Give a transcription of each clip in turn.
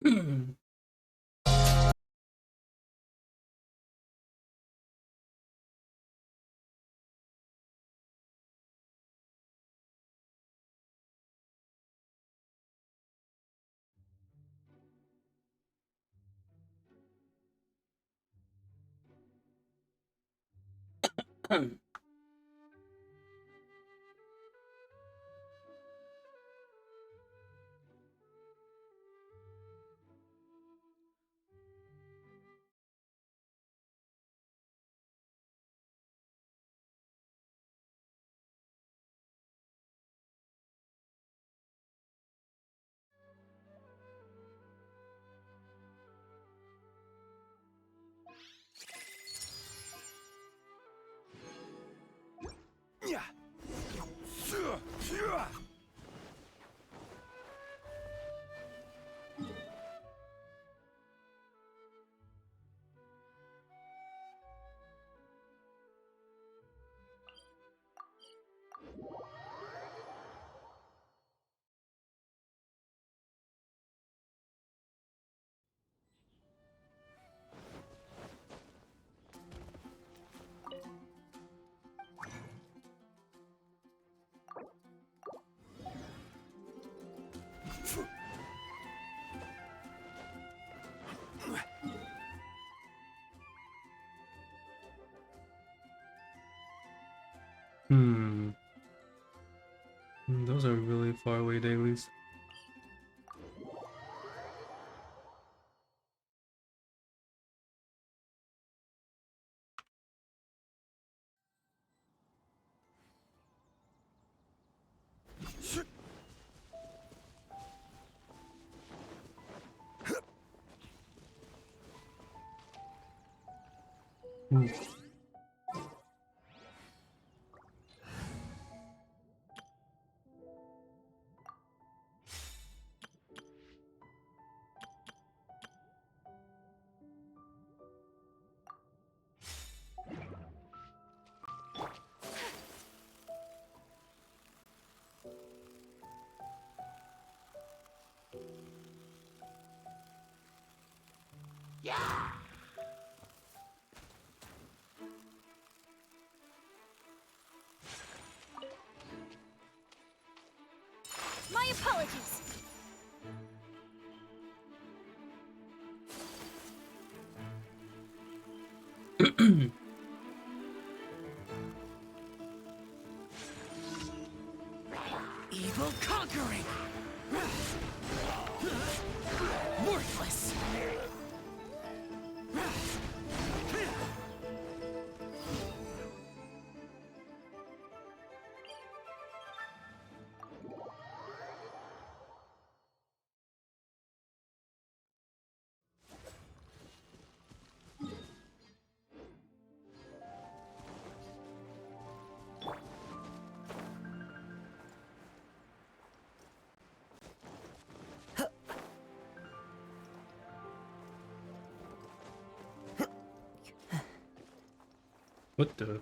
Hmm. Those are really far away dailies. Ooh. My apologies. Evil conquering! Worthless! What the?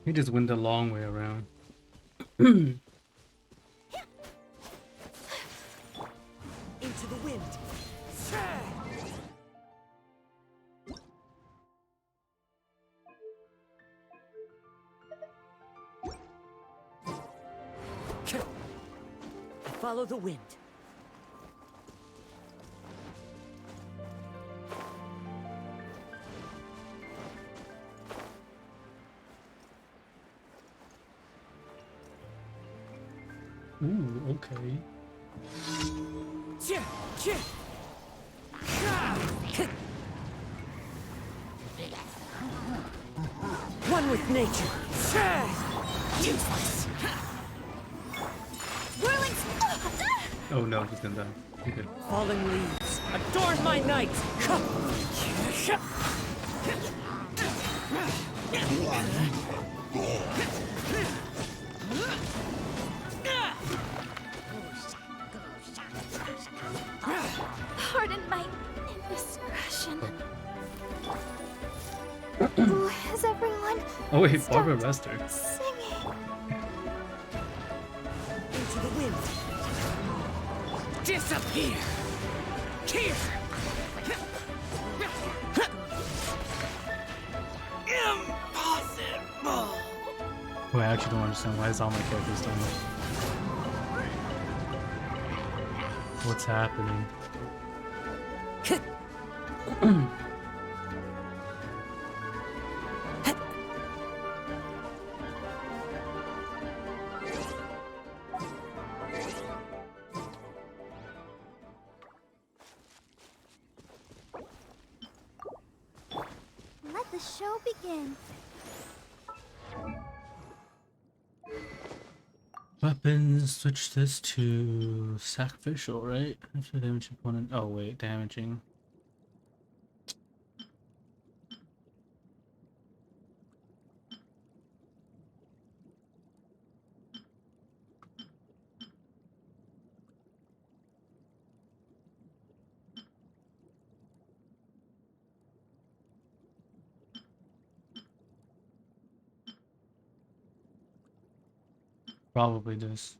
He just went the long way around. Into the wind! Follow the wind. Ooh, okay. One with nature. Useless. Whirling. Oh no, he's gonna die. Okay. Falling leaves. Adorn my night. and Oh wait, start Barbara Rester. singing. Into the wind. Disappear. Here. Impossible. Oh, I actually don't understand why is all my characters doing this. What's happening? Let the show begin. Weapons, switch this to sacrificial, right? After damage opponent. Oh wait, damaging. Probably this.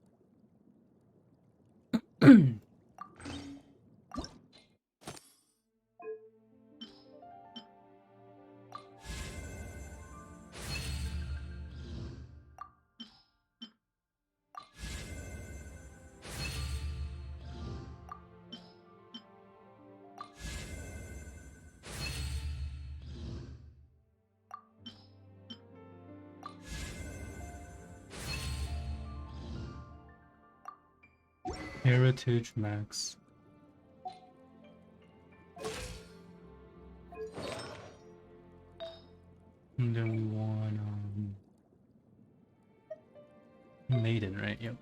Heritage Max. And then we want Maiden, right? Yep.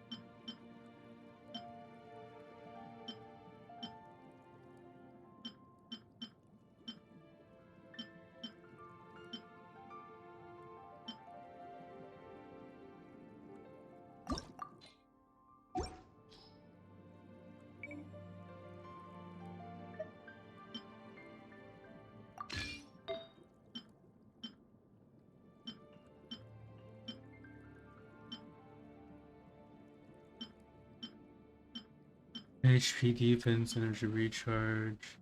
HP defense, energy recharge.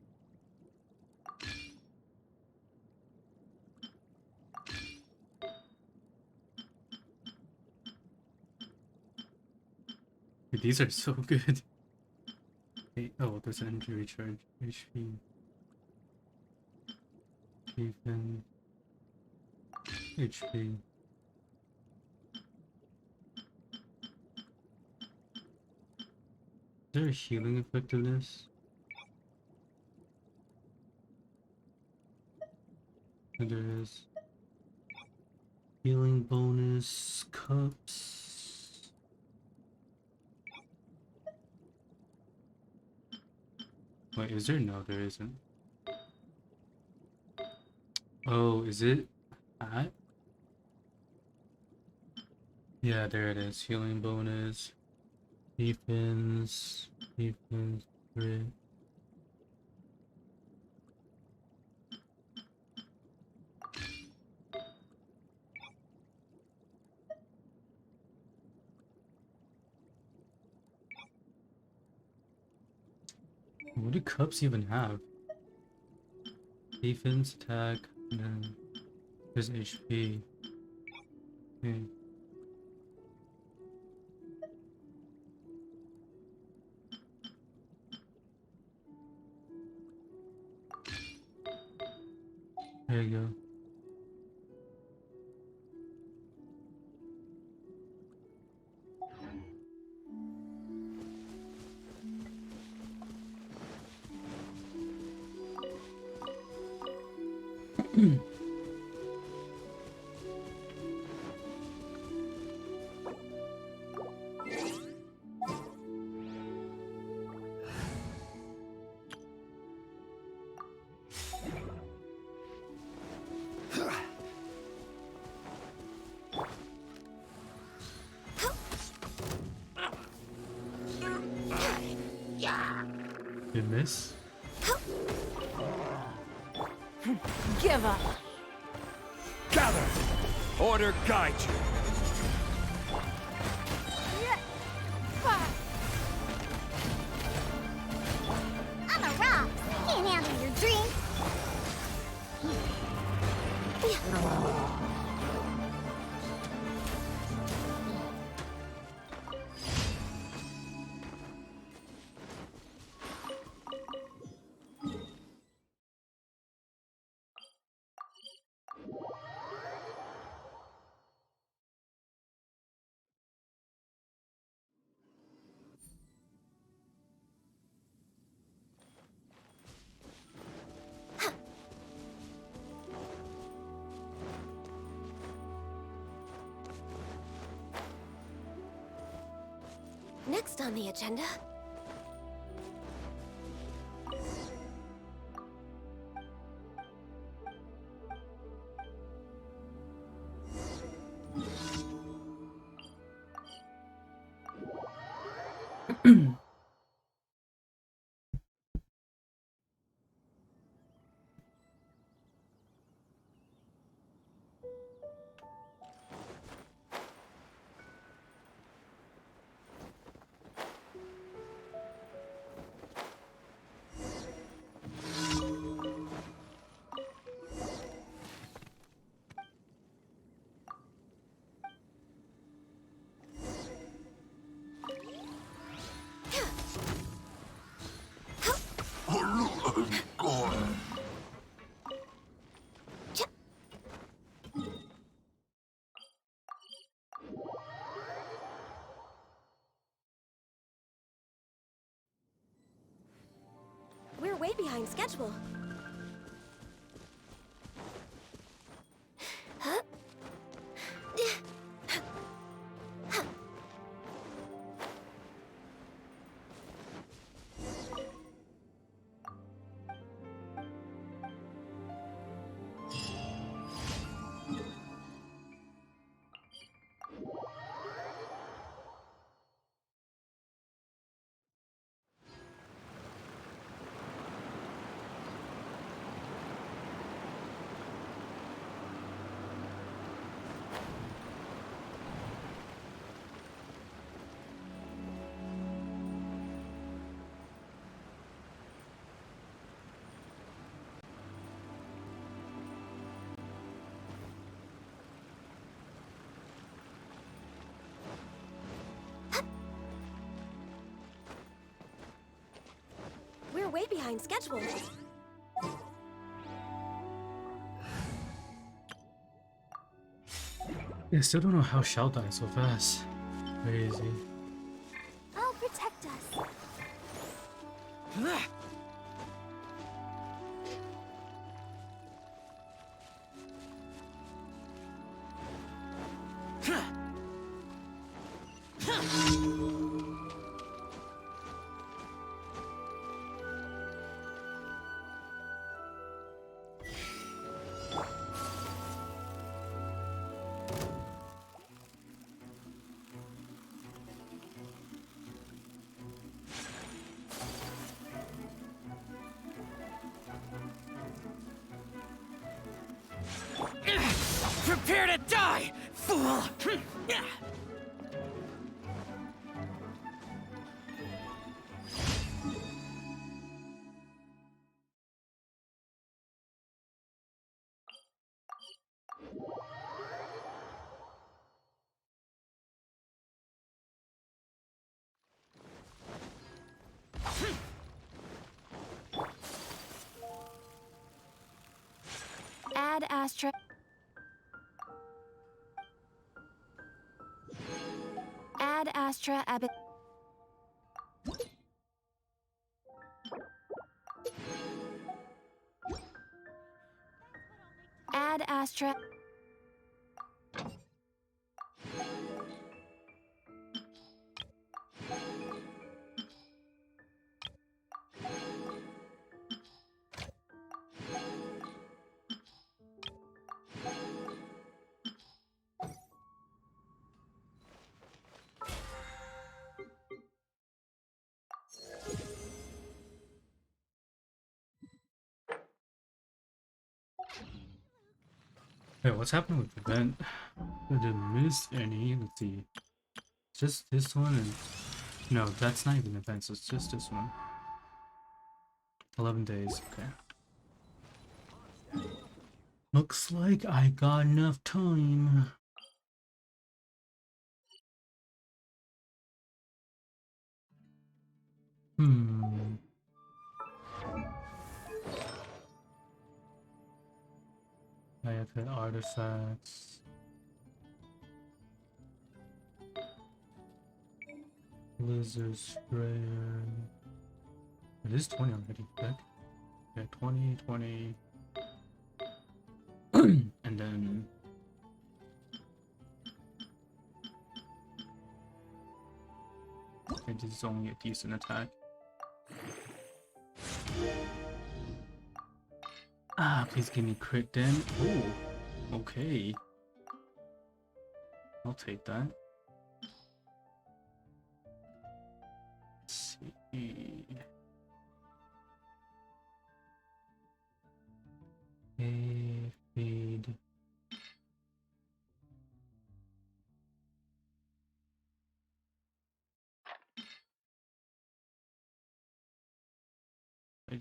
Dude, these are so good. Hey, oh, there's an energy recharge. HP defense. HP. Is there a healing effectiveness? There is. Healing bonus, cups. Wait, is there? No, there isn't. Oh, is it? Yeah, there it is. Healing bonus. Defense. Defense. Crit. What do cups even have? Defense, attack, and then there's HP. Okay. There you go. You miss? Give up. Gather! Order guide you. Yeah. Fuck. I'm a rock. Can't handle your dreams. Next on the agenda. We're way behind schedule. Huh? We're way behind schedule. Yeah, I still don't know how Shao died so fast. Crazy. I'll protect us. Prepare to die, fool! Ad Astra. Ad Astra Abbot. Ad Astra. Wait, what's happening with the event? I didn't miss any. Let's see. It's just this one and no, that's not even events. It's just this one. 11 days. Okay. Looks like I got enough time. Hmm. I have hit artifacts. Lizard sprayer. It is 20 already. Heck. Yeah, 20, 20. And then it is only a decent attack. Ah, please give me crit then. Oh, okay. I'll take that. Let's see. A feed.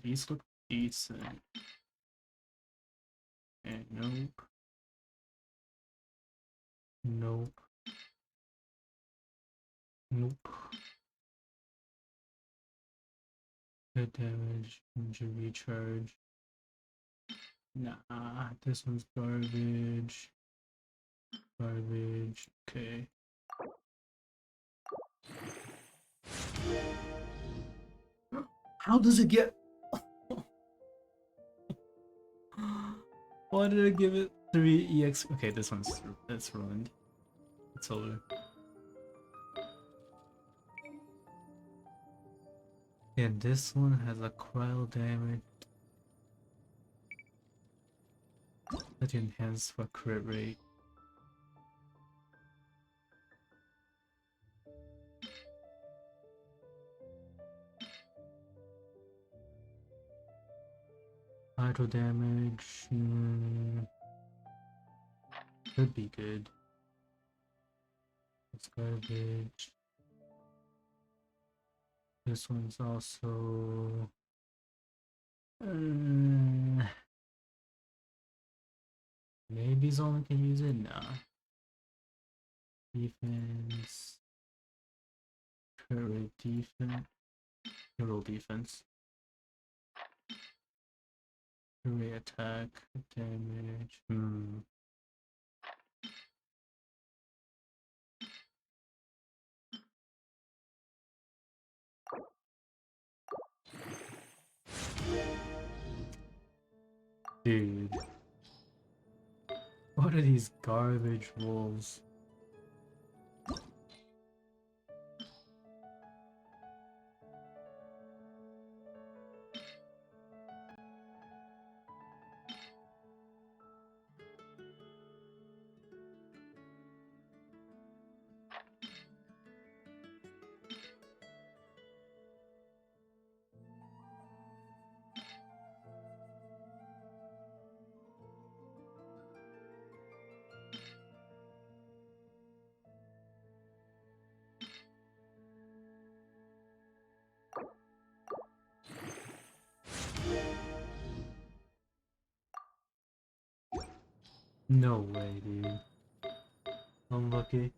These look decent. And nope. Nope. Nope. Good damage, injury recharge. Nah, this one's garbage. Garbage. Okay. How does it get? Why did I give it 3 EX? Okay, this one's that's ruined. It's over. And this one has a cryo damage that you enhance for crit rate. Hydro damage could be good. It's garbage. This one's also maybe Zolman can use it. Nah. Defense. Crit rate defense. Roll defense. Crit rate attack damage. Dude. What are these garbage rolls? No way, dude. Unlucky.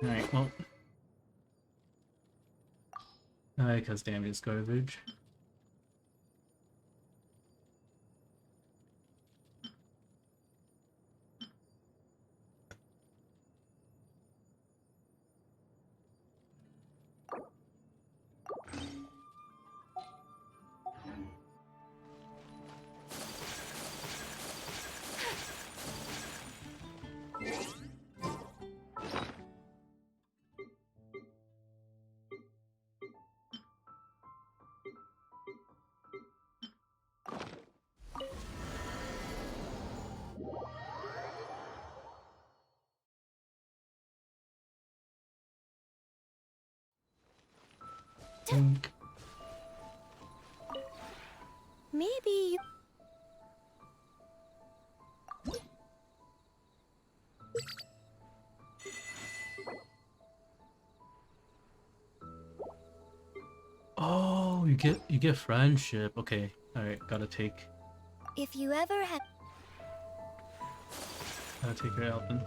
Alright, well. Because damage is garbage. think. Maybe you... Oh, you get friendship. Okay, all right, gotta take If you ever had... your help then.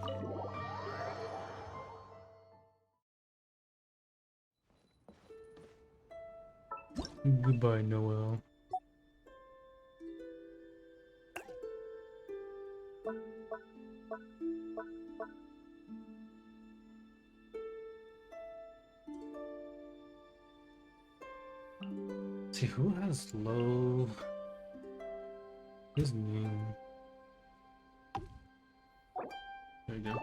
Goodbye, Noel. See who has low. His name. There we go.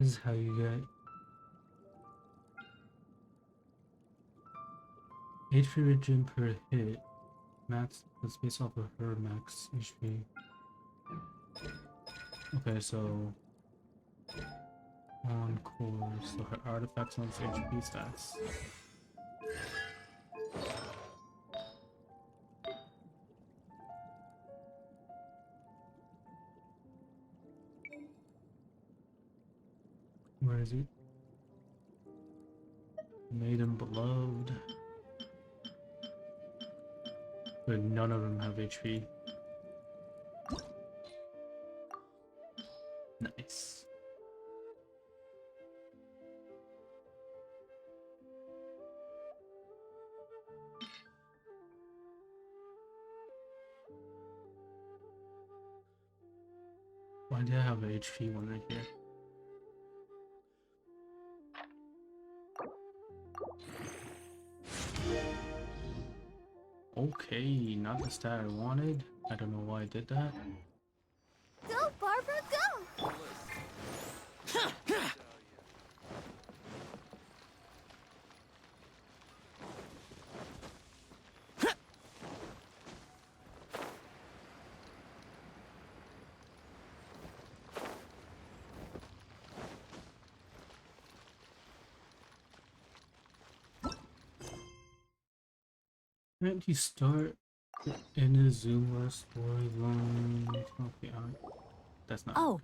This is how you get HP regen per hit. Max that's based off of her max HP. Okay, so on course, so her artifacts on HP stats. Where is it? Maiden Beloved. But none of them have HP. Nice. Why do I have an HP one right here? Okay, not the stat I wanted. I don't know why I did that. Go, Barbara, go! Can't you start in a Zuma storyline? Okay, that's not. Oh.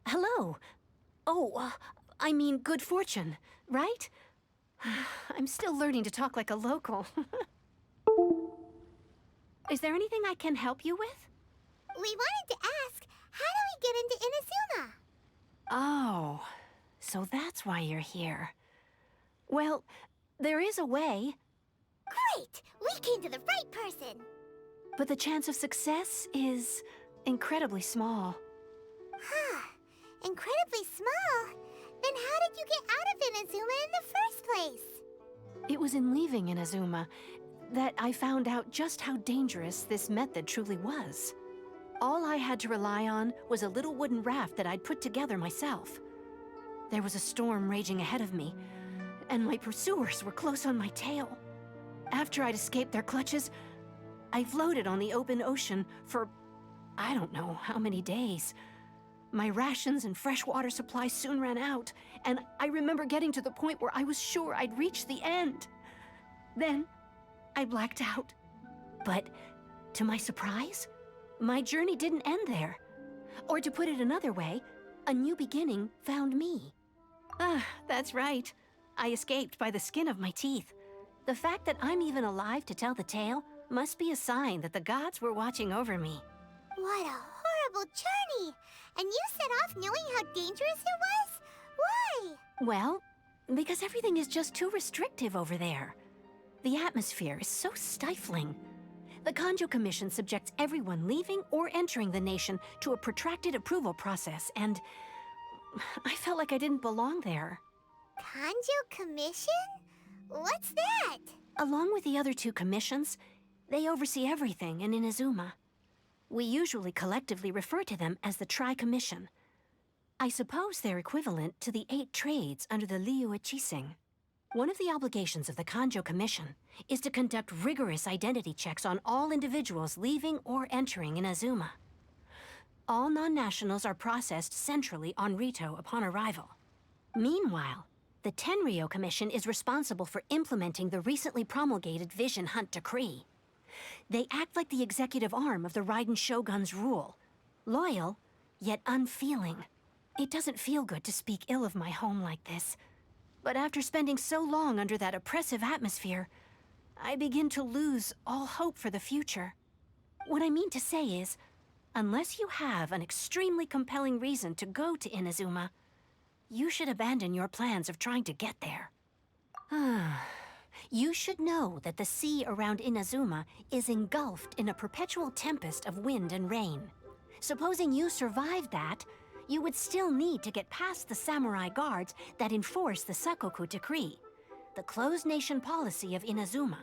Hello. Oh, I mean good fortune, right? I'm still learning to talk like a local. Is there anything I can help you with? We wanted to ask, how do we get into Inazuma? Oh, so that's why you're here. Well, there is a way, Great! We came to the right person! but the chance of success is incredibly small. Huh. Incredibly small? Then how did you get out of Inazuma in the first place? It was in leaving Inazuma that I found out just how dangerous this method truly was. All I had to rely on was a little wooden raft that I'd put together myself. There was a storm raging ahead of me, and my pursuers were close on my tail. After I'd escaped their clutches, I floated on the open ocean for I don't know how many days. My rations and fresh water supply soon ran out, and I remember getting to the point where I was sure I'd reached the end. Then, I blacked out. But, to my surprise, my journey didn't end there. Or to put it another way, a new beginning found me. Ah, that's right. I escaped by the skin of my teeth. The fact that I'm even alive to tell the tale must be a sign that the gods were watching over me. What a horrible journey! And you set off knowing how dangerous it was? Why? Well, because everything is just too restrictive over there. The atmosphere is so stifling. The Kanjo Commission subjects everyone leaving or entering the nation to a protracted approval process, and I felt like I didn't belong there. Kanjo Commission? What's that? Along with the other two commissions, they oversee everything in Inazuma. We usually collectively refer to them as the Tri-Commission. I suppose they're equivalent to the 8 trades under the Liyue Qixing. One of the obligations of the Kanjo Commission is to conduct rigorous identity checks on all individuals leaving or entering Inazuma. All non-nationals are processed centrally on Rito upon arrival. Meanwhile, the Tenryo Commission is responsible for implementing the recently promulgated Vision Hunt Decree. They act like the executive arm of the Raiden Shogun's rule. Loyal, yet unfeeling. It doesn't feel good to speak ill of my home like this. But after spending so long under that oppressive atmosphere, I begin to lose all hope for the future. What I mean to say is, unless you have an extremely compelling reason to go to Inazuma, you should abandon your plans of trying to get there. You should know that the sea around Inazuma is engulfed in a perpetual tempest of wind and rain. Supposing you survived that, you would still need to get past the samurai guards that enforce the Sakoku Decree, the closed nation policy of Inazuma.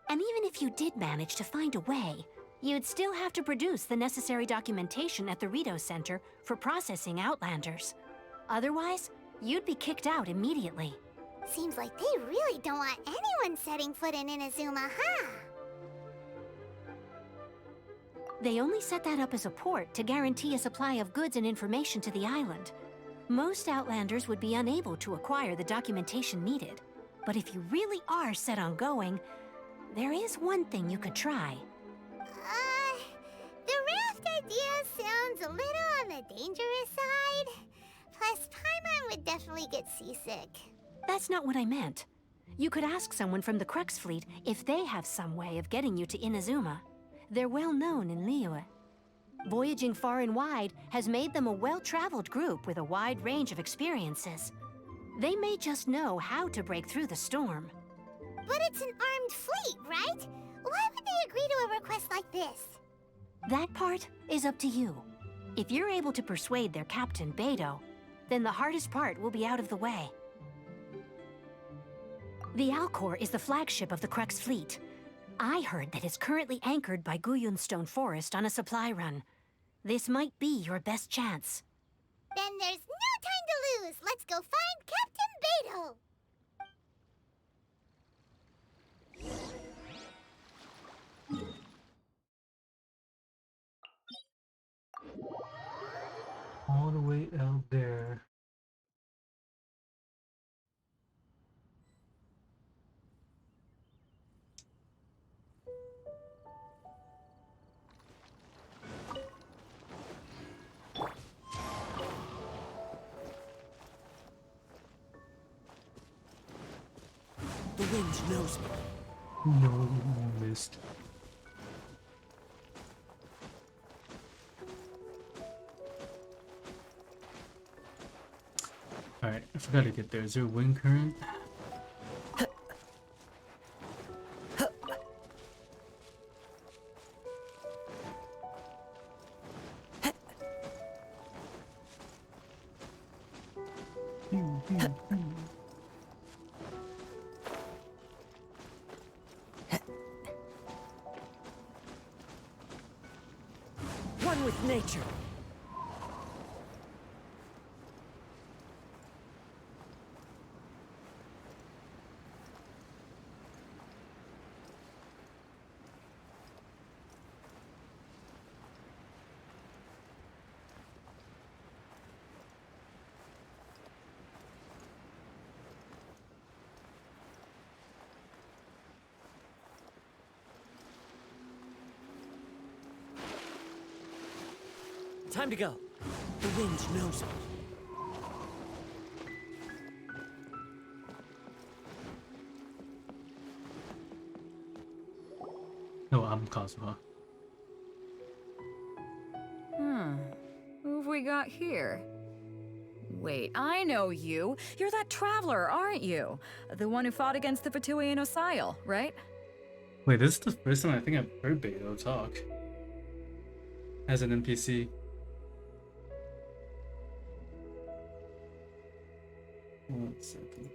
And even if you did manage to find a way, you'd still have to produce the necessary documentation at the Rito Center for processing Outlanders. Otherwise, you'd be kicked out immediately. Seems like they really don't want anyone setting foot in Inazuma, huh? They only set that up as a port to guarantee a supply of goods and information to the island. Most Outlanders would be unable to acquire the documentation needed. But if you really are set on going, there is one thing you could try. The raft idea sounds a little on the dangerous side. Plus, Paimon would definitely get seasick. That's not what I meant. You could ask someone from the Crux Fleet if they have some way of getting you to Inazuma. They're well known in Liyue. Voyaging far and wide has made them a well-traveled group with a wide range of experiences. They may just know how to break through the storm. But it's an armed fleet, right? Why would they agree to a request like this? That part is up to you. If you're able to persuade their captain, Beidou, then the hardest part will be out of the way. The Alcor is the flagship of the Crux Fleet. I heard that it's currently anchored by Guyunstone Forest on a supply run. This might be your best chance. Then there's no time to lose. Let's go find Captain Beidou. All the way out there. The wind knows me. No, you missed. Alright, I forgot to get there. Is there a wind current? One with nature. Time to go. The wind knows me. No, I'm Kazuha. Who have we got here? Wait, I know you. You're that traveler, aren't you? The one who fought against the Fatui and Osail, right? Wait, this is the first time I think I've heard Beidou talk as an NPC. One second.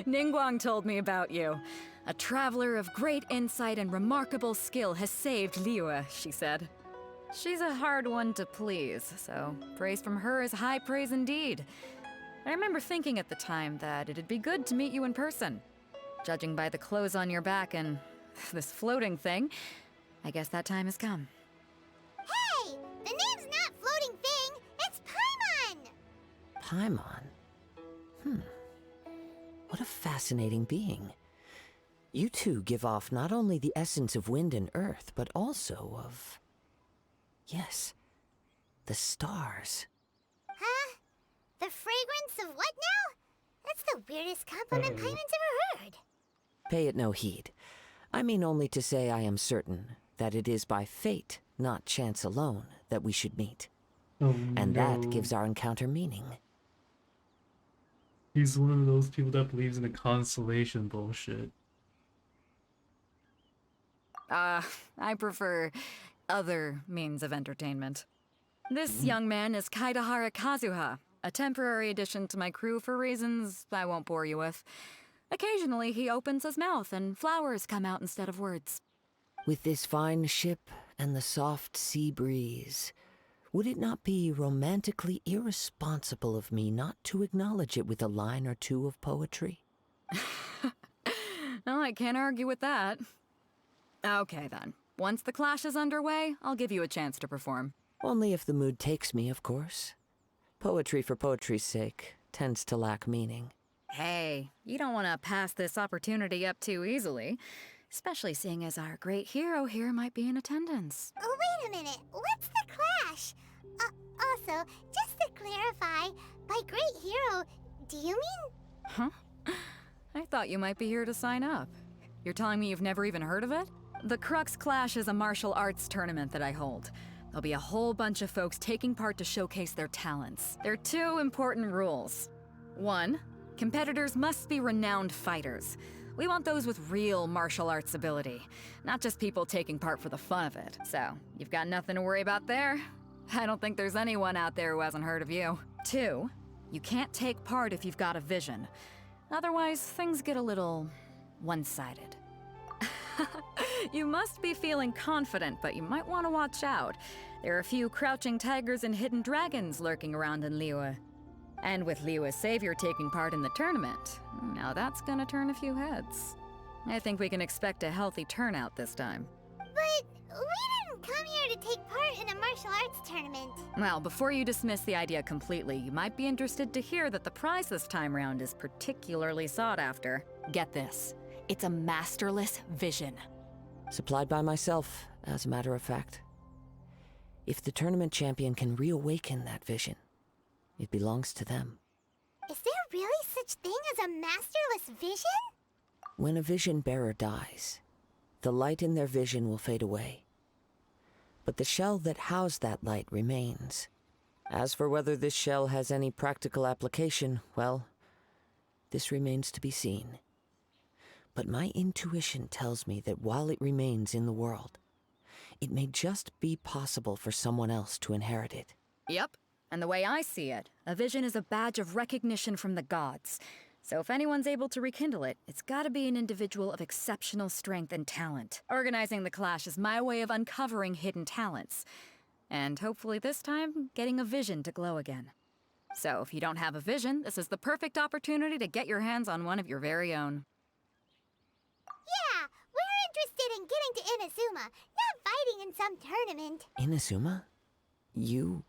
Ningguang told me about you. A traveler of great insight and remarkable skill has saved Liyue, she said. She's a hard one to please, so praise from her is high praise indeed. I remember thinking at the time that it'd be good to meet you in person. Judging by the clothes on your back and this floating thing, I guess that time has come. Hey! The name's not Floating Thing, it's Paimon! Paimon? What a fascinating being. You two give off not only the essence of wind and earth, but also of... yes, the stars. Huh? The fragrance of what now? That's the weirdest compliment Paimon's ever heard. Pay it no heed. I mean only to say I am certain that it is by fate, not chance alone, that we should meet. Oh, And no. that gives our encounter meaning. He's one of those people that believes in the constellation bullshit. I prefer other means of entertainment. This young man is Kaidahara Kazuha, a temporary addition to my crew for reasons I won't bore you with. Occasionally, he opens his mouth and flowers come out instead of words. With this fine ship and the soft sea breeze, would it not be romantically irresponsible of me not to acknowledge it with a line or two of poetry? Well, I can't argue with that. Okay, then. Once the clash is underway, I'll give you a chance to perform. Only if the mood takes me, of course. Poetry for poetry's sake tends to lack meaning. Hey, you don't want to pass this opportunity up too easily, especially seeing as our great hero here might be in attendance. Oh, wait a minute. What's the clash? Also, just to clarify, by great hero, do you mean... Huh? I thought you might be here to sign up. You're telling me you've never even heard of it? The Crux Clash is a martial arts tournament that I hold. There'll be a whole bunch of folks taking part to showcase their talents. There are 2 important rules. 1, competitors must be renowned fighters. We want those with real martial arts ability, not just people taking part for the fun of it. So, you've got nothing to worry about there. I don't think there's anyone out there who hasn't heard of you. 2, you can't take part if you've got a vision. Otherwise, things get a little one-sided. You must be feeling confident, but you might want to watch out. There are a few crouching tigers and hidden dragons lurking around in Liyue. And with Liyue's savior taking part in the tournament, now that's gonna turn a few heads. I think we can expect a healthy turnout this time. But we didn't come here to take part in a martial arts tournament. Well, before you dismiss the idea completely, you might be interested to hear that the prize this time round is particularly sought after. Get this. It's a masterless vision. Supplied by myself, as a matter of fact. If the tournament champion can reawaken that vision, it belongs to them. Is there really such thing as a masterless vision? When a vision bearer dies, the light in their vision will fade away. But the shell that housed that light remains. As for whether this shell has any practical application, well, this remains to be seen. But my intuition tells me that while it remains in the world, it may just be possible for someone else to inherit it. Yep. And the way I see it, a vision is a badge of recognition from the gods. So if anyone's able to rekindle it, it's gotta be an individual of exceptional strength and talent. Organizing the clash is my way of uncovering hidden talents. And hopefully this time, getting a vision to glow again. So if you don't have a vision, this is the perfect opportunity to get your hands on one of your very own. Yeah, we're interested in getting to Inazuma, not fighting in some tournament. Inazuma? You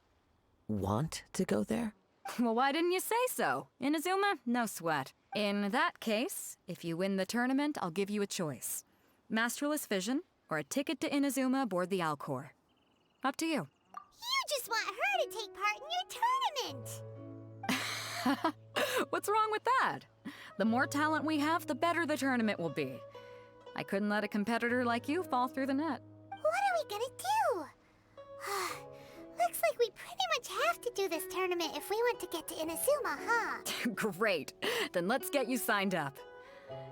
want to go there? Well, why didn't you say so? Inazuma? No sweat. In that case, if you win the tournament, I'll give you a choice. Masterless Vision, or a ticket to Inazuma aboard the Alcor. Up to you. You just want her to take part in your tournament. What's wrong with that? The more talent we have, the better the tournament will be. I couldn't let a competitor like you fall through the net. What are we gonna do? Looks like we pretty much have to do this tournament if we want to get to Inazuma, huh? Great. Then let's get you signed up.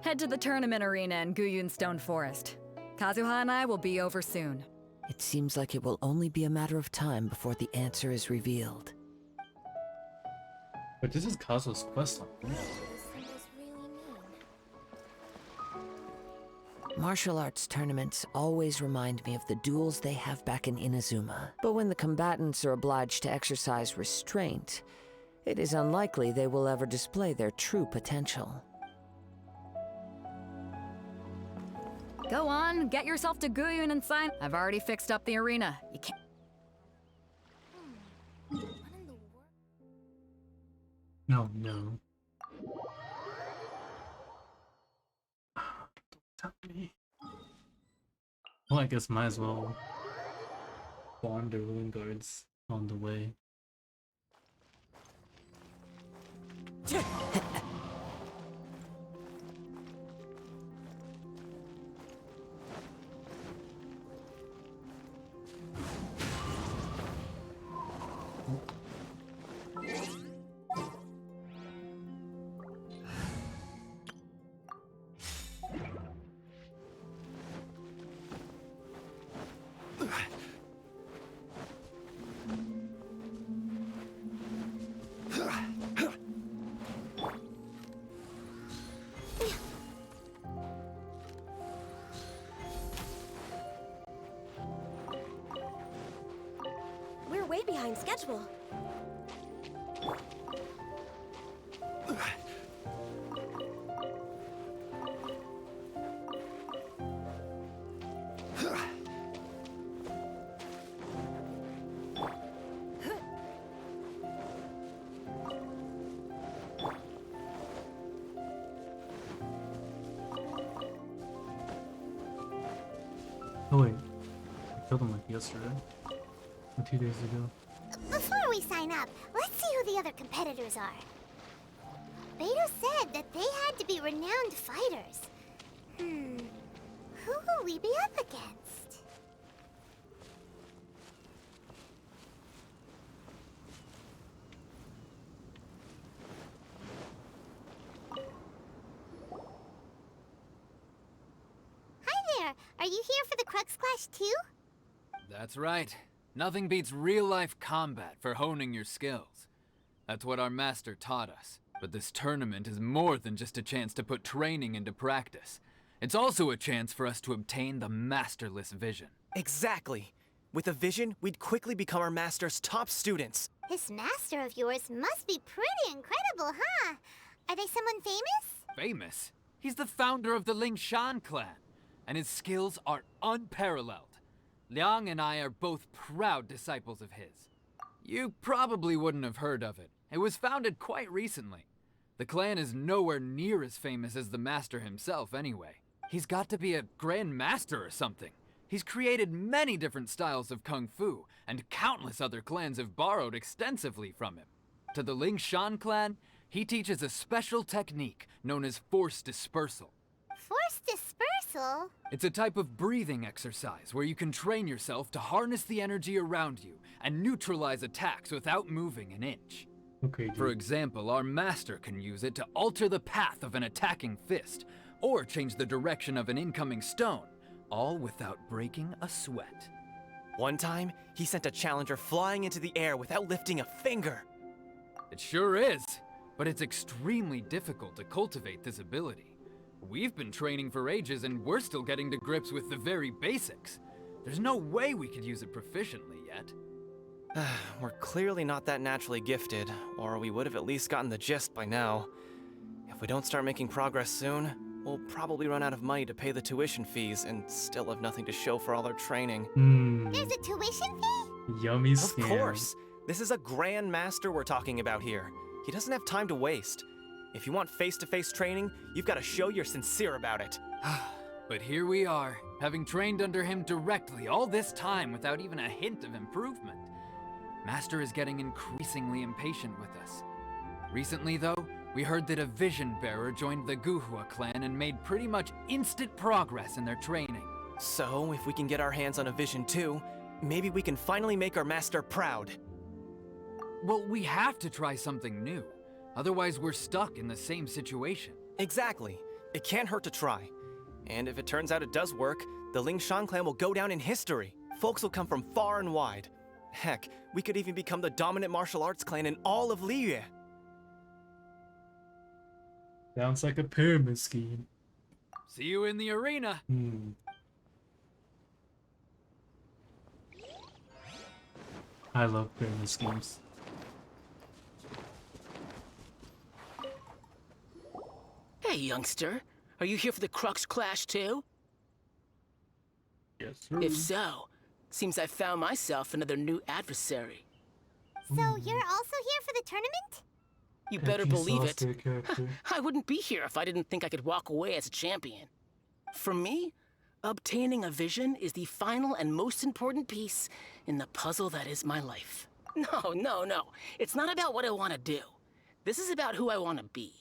Head to the tournament arena in Guyun Stone Forest. Kazuha and I will be over soon. It seems like it will only be a matter of time before the answer is revealed. But this is Kazu's quest line. Martial arts tournaments always remind me of the duels they have back in Inazuma. But when the combatants are obliged to exercise restraint, it is unlikely they will ever display their true potential. Go on, get yourself to Guyun and sign. I've already fixed up the arena. You can't. What in the world? No, no. Don't tell me. Well, I guess might as well farm the ruin guards on the way. We're way behind schedule. Oh wait, I killed him like yesterday. Or 2 days ago. Before we sign up, let's see who the other competitors are. Beto said that they had to be renowned fighters. Who will we be up against? Hi there! Are you here for the Crux Clash too? That's right. Nothing beats real-life combat for honing your skills. That's what our master taught us. But this tournament is more than just a chance to put training into practice. It's also a chance for us to obtain the masterless vision. Exactly. With a vision, we'd quickly become our master's top students. This master of yours must be pretty incredible, huh? Are they someone famous? Famous? He's the founder of the Ling Shan clan, and his skills are unparalleled. Liang and I are both proud disciples of his. You probably wouldn't have heard of it. It was founded quite recently. The clan is nowhere near as famous as the master himself anyway. He's got to be a grand master or something. He's created many different styles of kung fu, and countless other clans have borrowed extensively from him. To the Ling Shan clan, he teaches a special technique known as force dispersal. Force dispersal? It's a type of breathing exercise where you can train yourself to harness the energy around you and neutralize attacks without moving an inch. Okay, dude. For example, our master can use it to alter the path of an attacking fist, or change the direction of an incoming stone, all without breaking a sweat. One time, he sent a challenger flying into the air without lifting a finger. It sure is, but it's extremely difficult to cultivate this ability. We've been training for ages and we're still getting to grips with the very basics. There's no way we could use it proficiently yet. We're clearly not that naturally gifted, or we would have at least gotten the gist by now. If we don't start making progress soon, we'll probably run out of money to pay the tuition fees and still have nothing to show for all our training. There's a tuition fee? Yummy Of scam. course! This is a grand master we're talking about here. He doesn't have time to waste. If you want face-to-face training, you've got to show you're sincere about it. But here we are, having trained under him directly all this time without even a hint of improvement. Master is getting increasingly impatient with us. Recently, though, we heard that a vision bearer joined the Guhua clan and made pretty much instant progress in their training. So, if we can get our hands on a vision too, maybe we can finally make our master proud. Well, we have to try something new. Otherwise, we're stuck in the same situation. Exactly. It can't hurt to try. And if it turns out it does work, the Ling Shan clan will go down in history. Folks will come from far and wide. Heck, we could even become the dominant martial arts clan in all of Liyue. Sounds like a pyramid scheme. See you in the arena. I love pyramid schemes. Hey, youngster. Are you here for the Crux Clash too? Yes, sir. If so, seems I found myself another new adversary. So you're also here for the tournament? You better Edgy believe it. sauce character. I wouldn't be here if I didn't think I could walk away as a champion. For me, obtaining a vision is the final and most important piece in the puzzle that is my life. No. It's not about what I want to do. This is about who I want to be.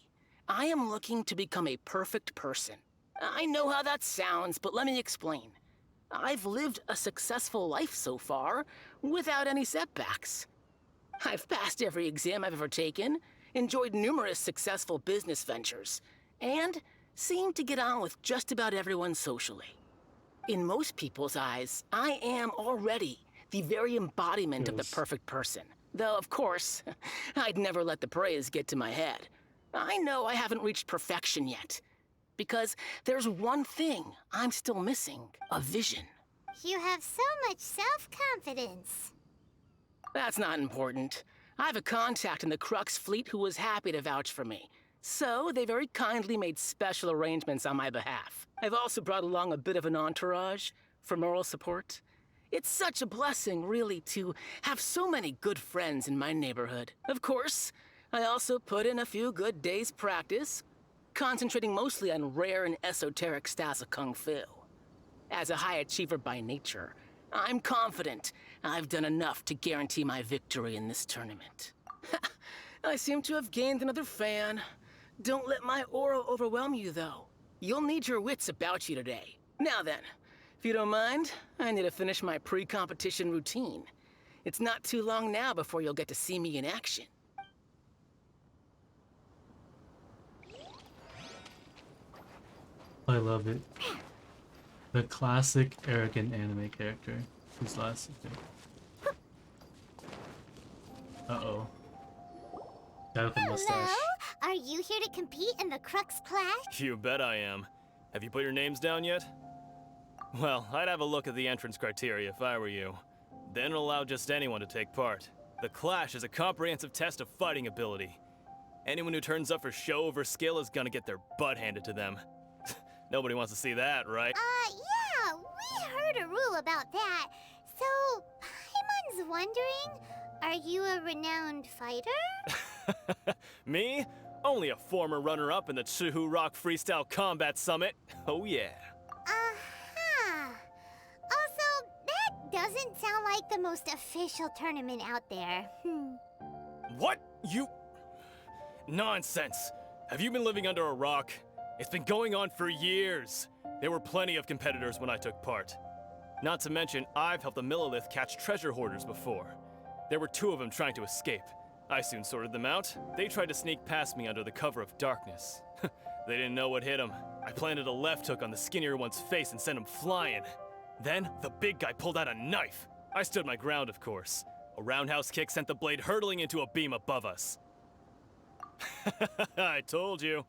I am looking to become a perfect person. I know how that sounds, but let me explain. I've lived a successful life so far, without any setbacks. I've passed every exam I've ever taken, enjoyed numerous successful business ventures, and seem to get on with just about everyone socially. In most people's eyes, I am already the very embodiment of the perfect person. Though, of course, I'd never let the praise get to my head. I know I haven't reached perfection yet, because there's one thing I'm still missing: a vision. You have so much self-confidence. That's not important. I have a contact in the Crux fleet who was happy to vouch for me. So they very kindly made special arrangements on my behalf. I've also brought along a bit of an entourage for moral support. It's such a blessing, really, to have so many good friends in my neighborhood. Of course, I also put in a few good days' practice, concentrating mostly on rare and esoteric styles of Kung Fu. As a high achiever by nature, I'm confident I've done enough to guarantee my victory in this tournament. I seem to have gained another fan. Don't let my aura overwhelm you, though. You'll need your wits about you today. Now then, if you don't mind, I need to finish my pre-competition routine. It's not too long now before you'll get to see me in action. I love it. The classic arrogant anime character. His last name. Uh-oh. Guy with a mustache. Hello? Are you here to compete in the Crux Clash? You bet I am. Have you put your names down yet? Well, I'd have a look at the entrance criteria if I were you. Then allow just anyone to take part. The Clash is a comprehensive test of fighting ability. Anyone who turns up for show over skill is gonna get their butt handed to them. Nobody wants to see that, right? Yeah, we heard a rule about that. So, Paimon's wondering, are you a renowned fighter? Me? Only a former runner-up in the Chihu Rock Freestyle Combat Summit. Oh yeah. Uh-huh. Also, that doesn't sound like the most official tournament out there. What? You... Nonsense. Have you been living under a rock? It's been going on for years. There were plenty of competitors when I took part. Not to mention, I've helped the Millelith catch treasure hoarders before. There were 2 of them trying to escape. I soon sorted them out. They tried to sneak past me under the cover of darkness. They didn't know what hit them. I planted a left hook on the skinnier one's face and sent him flying. Then, the big guy pulled out a knife. I stood my ground, of course. A roundhouse kick sent the blade hurtling into a beam above us. I told you.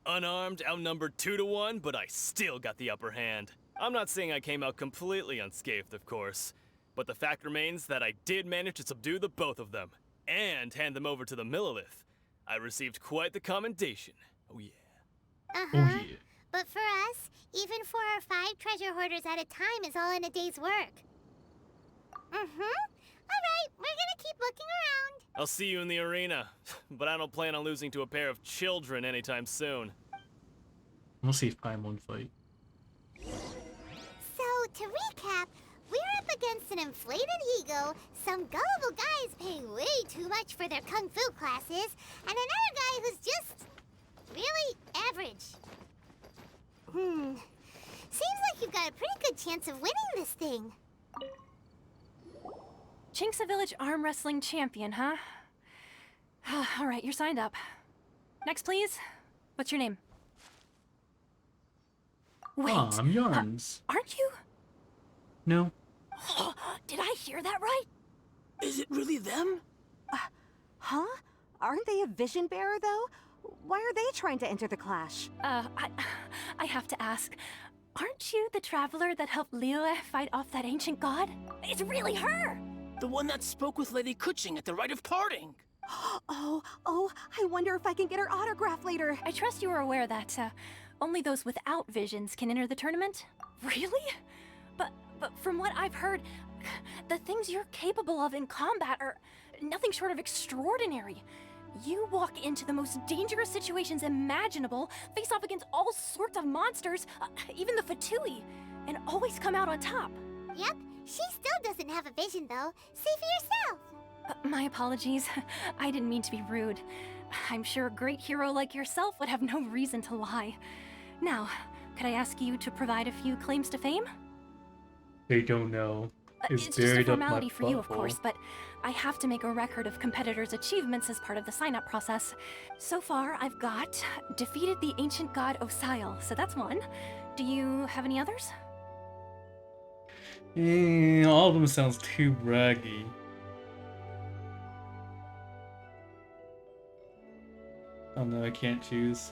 Unarmed, outnumbered 2 to 1, but I still got the upper hand. I'm not saying I came out completely unscathed, of course. But the fact remains that I did manage to subdue the both of them, and hand them over to the Millelith. I received quite the commendation. Oh yeah. Uh-huh. Oh yeah. But for us, even 4 or 5 treasure hoarders at a time is all in a day's work. Alright, we're gonna keep looking around. I'll see you in the arena, but I don't plan on losing to a pair of children anytime soon. We'll see if Paimon fight. So, to recap, we're up against an inflated ego, some gullible guys paying way too much for their kung fu classes, and another guy who's just really average. Seems like you've got a pretty good chance of winning this thing. Chinksa Village arm wrestling champion, huh? All right, you're signed up. Next, please. What's your name? Wait, I'm Yarns. aren't you? No. Did I hear that right? Is it really them? Huh? Aren't they a vision bearer, though? Why are they trying to enter the clash? I have to ask. Aren't you the traveler that helped Liyue fight off that ancient god? It's really her! The one that spoke with Lady Kuching at the rite of parting. Oh, I wonder if I can get her autograph later. I trust you are aware that only those without visions can enter the tournament? Really? But from what I've heard, the things you're capable of in combat are nothing short of extraordinary. You walk into the most dangerous situations imaginable, face off against all sorts of monsters, even the Fatui, and always come out on top. Yep, she still doesn't have a vision though. See for yourself. My apologies. I didn't mean to be rude. I'm sure a great hero like yourself would have no reason to lie. Now, could I ask you to provide a few claims to fame? They don't know. It's just a formality for you, of course, but I have to make a record of competitors' achievements as part of the sign-up process. So far, I've got defeated the ancient god Osile, so that's one. Do you have any others? All of them sounds too braggy. Oh no, I can't choose.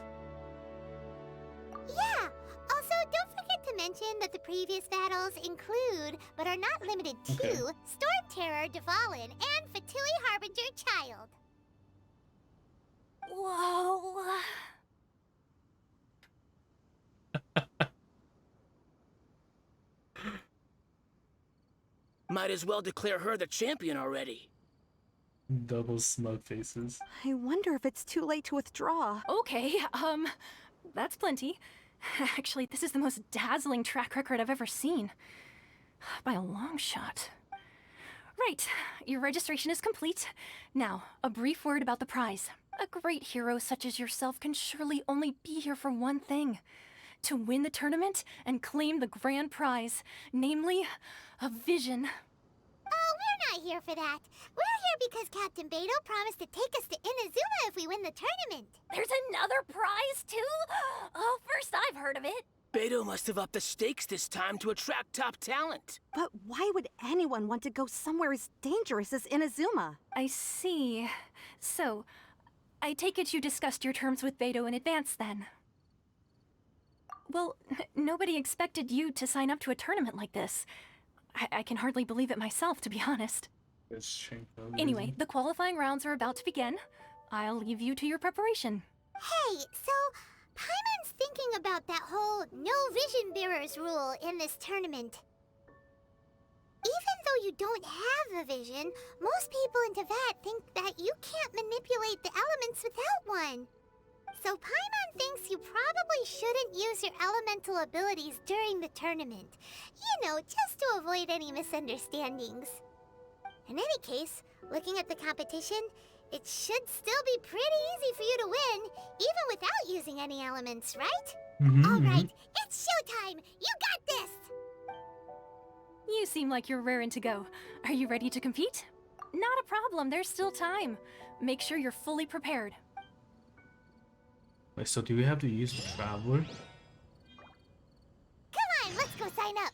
Yeah. Also, don't forget to mention that the previous battles include, but are not limited to, Storm Terror Dvalin and Fatui Harbinger Child. Whoa. Might as well declare her the champion already. Double smug faces. I wonder if it's too late to withdraw. Okay, that's plenty. Actually, this is the most dazzling track record I've ever seen. By a long shot. Right, your registration is complete. Now, a brief word about the prize. A great hero such as yourself can surely only be here for one thing. To win the tournament and claim the grand prize, namely, a vision. Oh, we're not here for that. We're here because Captain Beidou promised to take us to Inazuma if we win the tournament. There's another prize, too? Oh, first I've heard of it. Beidou must have upped the stakes this time to attract top talent. But why would anyone want to go somewhere as dangerous as Inazuma? I see. So, I take it you discussed your terms with Beidou in advance, then? Well, nobody expected you to sign up to a tournament like this. I can hardly believe it myself, to be honest. Anyway, the qualifying rounds are about to begin. I'll leave you to your preparation. Hey, so Paimon's thinking about that whole no vision bearers rule in this tournament. Even though you don't have a vision, most people in Teyvat think that you can't manipulate the elements without one. So Paimon thinks you probably shouldn't use your elemental abilities during the tournament. You know, just to avoid any misunderstandings. In any case, looking at the competition, it should still be pretty easy for you to win, even without using any elements, right? Alright, it's showtime! You got this! You seem like you're raring to go. Are you ready to compete? Not a problem, there's still time. Make sure you're fully prepared. Wait, so do we have to use the Traveler? Come on, let's go sign up!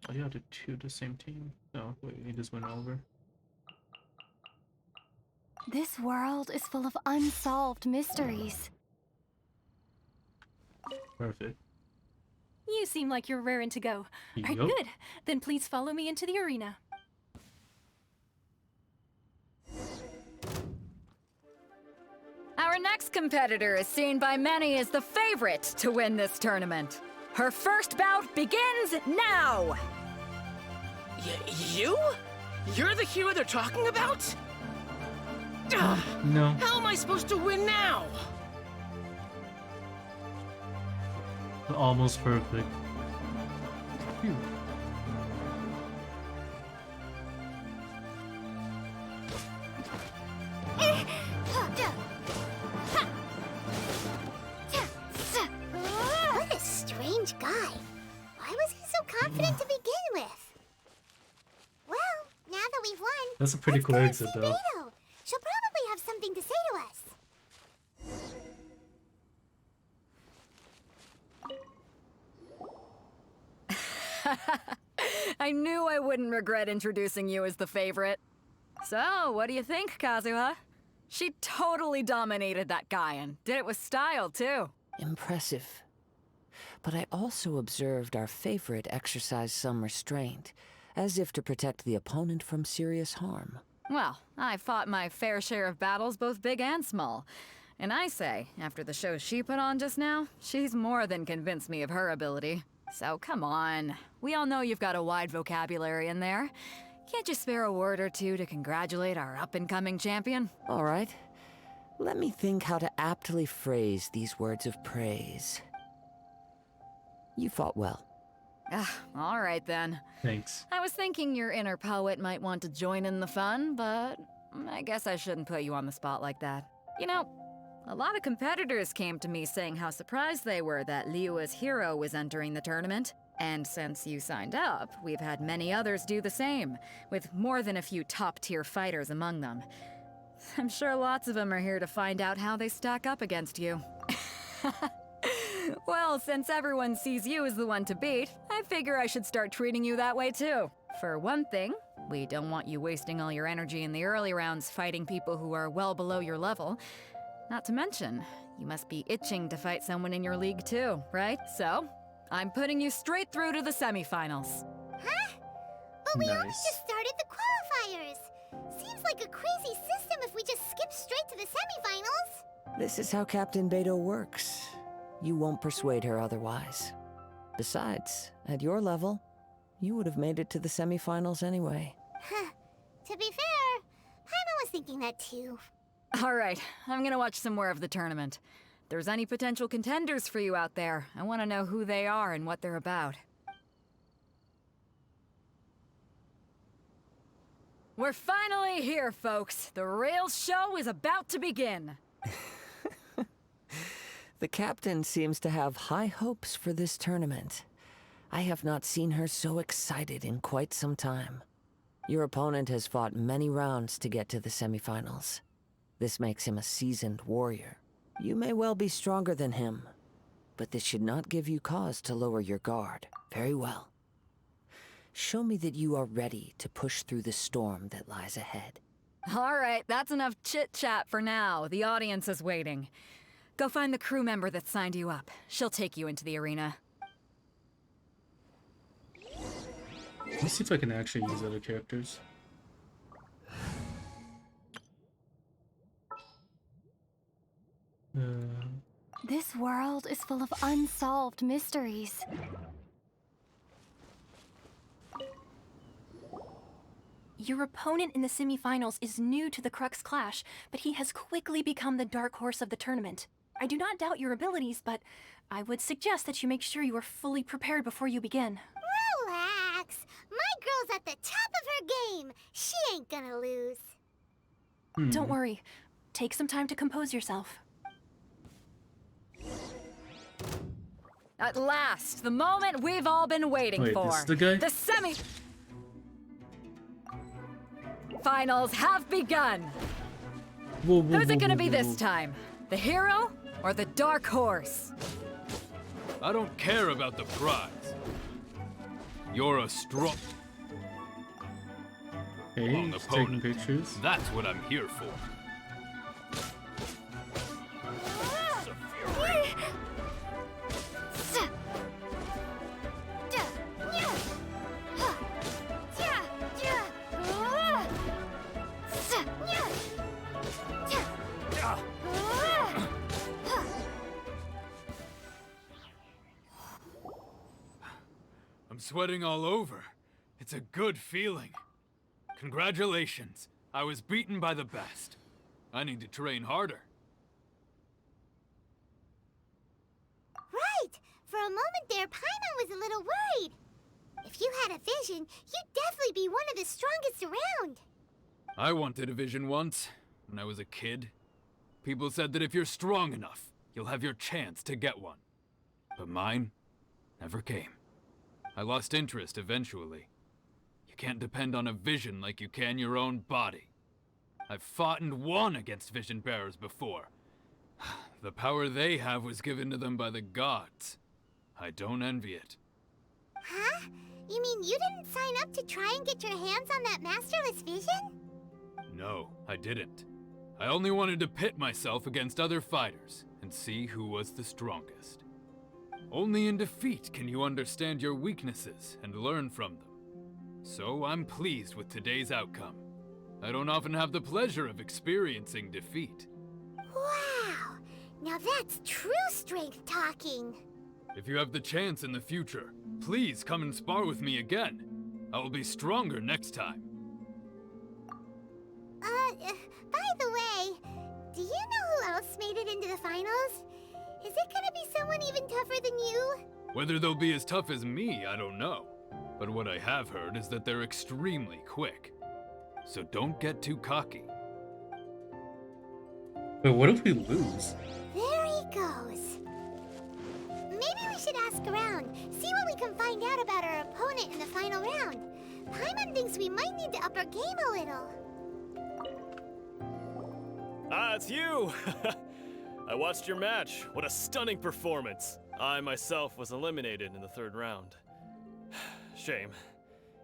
Oh, you have to choose the same team. No, wait, he just went over. This world is full of unsolved mysteries. Perfect. You seem like you're raring to go. Yup. Good. Then please follow me into the arena. Our next competitor is seen by many as the favorite to win this tournament. Her first bout begins now! You? You're the hero they're talking about? Ugh, No. how am I supposed to win now? Almost perfect. Phew. What a strange guy. Why was he so confident to begin with? Well, now that we've won, That's a pretty let's cool go and exit, see though. Beidou. She'll probably have something to say to us. I knew I wouldn't regret introducing you as the favorite. So, what do you think, Kazuha? She totally dominated that guy and did it with style, too. Impressive. But I also observed our favorite exercise some restraint, as if to protect the opponent from serious harm. Well, I fought my fair share of battles, both big and small. And I say, after the show she put on just now, she's more than convinced me of her ability. So come on. We all know you've got a wide vocabulary in there. Can't you spare a word or two to congratulate our up-and-coming champion? All right. Let me think how to aptly phrase these words of praise. You fought well. All right then. Thanks. I was thinking your inner poet might want to join in the fun, but I guess I shouldn't put you on the spot like that. You know, a lot of competitors came to me saying how surprised they were that Liyue's hero was entering the tournament. And since you signed up, we've had many others do the same, with more than a few top-tier fighters among them. I'm sure lots of them are here to find out how they stack up against you. Well, since everyone sees you as the one to beat, I figure I should start treating you that way too. For one thing, we don't want you wasting all your energy in the early rounds fighting people who are well below your level. Not to mention, you must be itching to fight someone in your league too, right? So, I'm putting you straight through to the semifinals. Huh? But we only Nice. just started the qualifiers. Seems like a crazy system if we just skip straight to the semifinals. This is how Captain Beidou works. You won't persuade her otherwise. Besides, at your level, you would have made it to the semifinals anyway. Huh. To be fair, Paimon was thinking that too. All right, I'm gonna watch some more of the tournament. If there's any potential contenders for you out there, I want to know who they are and what they're about. We're finally here, folks. The real show is about to begin. The captain seems to have high hopes for this tournament. I have not seen her so excited in quite some time. Your opponent has fought many rounds to get to the semifinals. This makes him a seasoned warrior. You may well be stronger than him, but this should not give you cause to lower your guard. Very well. Show me that you are ready to push through the storm that lies ahead. All right, that's enough chit-chat for now. The audience is waiting. Go find the crew member that signed you up. She'll take you into the arena. Let's see if I can actually use other characters. This world is full of unsolved mysteries. Your opponent in the semifinals is new to the Crux Clash, but he has quickly become the dark horse of the tournament. I do not doubt your abilities, but I would suggest that you make sure you are fully prepared before you begin. Relax. My girl's at the top of her game. She ain't gonna lose. Don't worry. Take some time to compose yourself. At last, the moment we've all been waiting Wait, for. this is the guy? The finals have begun. Whoa, whoa, Who's it whoa, gonna whoa, be whoa, this whoa. time? The hero or the dark horse? I don't care about the prize. You're a strong Hey, he's taking opponent. pictures. That's what I'm here for. I'm sweating all over. It's a good feeling. Congratulations. I was beaten by the best. I need to train harder. Right. For a moment there, Paimon was a little worried. If you had a vision, you'd definitely be one of the strongest around. I wanted a vision once, when I was a kid. People said that if you're strong enough, you'll have your chance to get one. But mine never came. I lost interest eventually. You can't depend on a vision like you can your own body. I've fought and won against vision bearers before. The power they have was given to them by the gods. I don't envy it. Huh? mean, you didn't sign up to try and get your hands on that masterless vision? No, I didn't. I only wanted to pit myself against other fighters and see who was the strongest. Only in defeat can you understand your weaknesses and learn from them. So I'm pleased with today's outcome. I don't often have the pleasure of experiencing defeat. Wow! Now that's true strength talking. If you have the chance in the future, please come and spar with me again. I will be stronger next time. By the way, do you know who else made it into the finals? Is it gonna be someone even tougher than you? Whether they'll be as tough as me, I don't know. But what I have heard is that they're extremely quick. So don't get too cocky. But what if we lose? There he goes. Maybe we should ask around, see what we can find out about our opponent in the final round. Paimon thinks we might need to up our game a little. Ah, it's you! I watched your match. What a stunning performance. I myself was eliminated in the third round. Shame.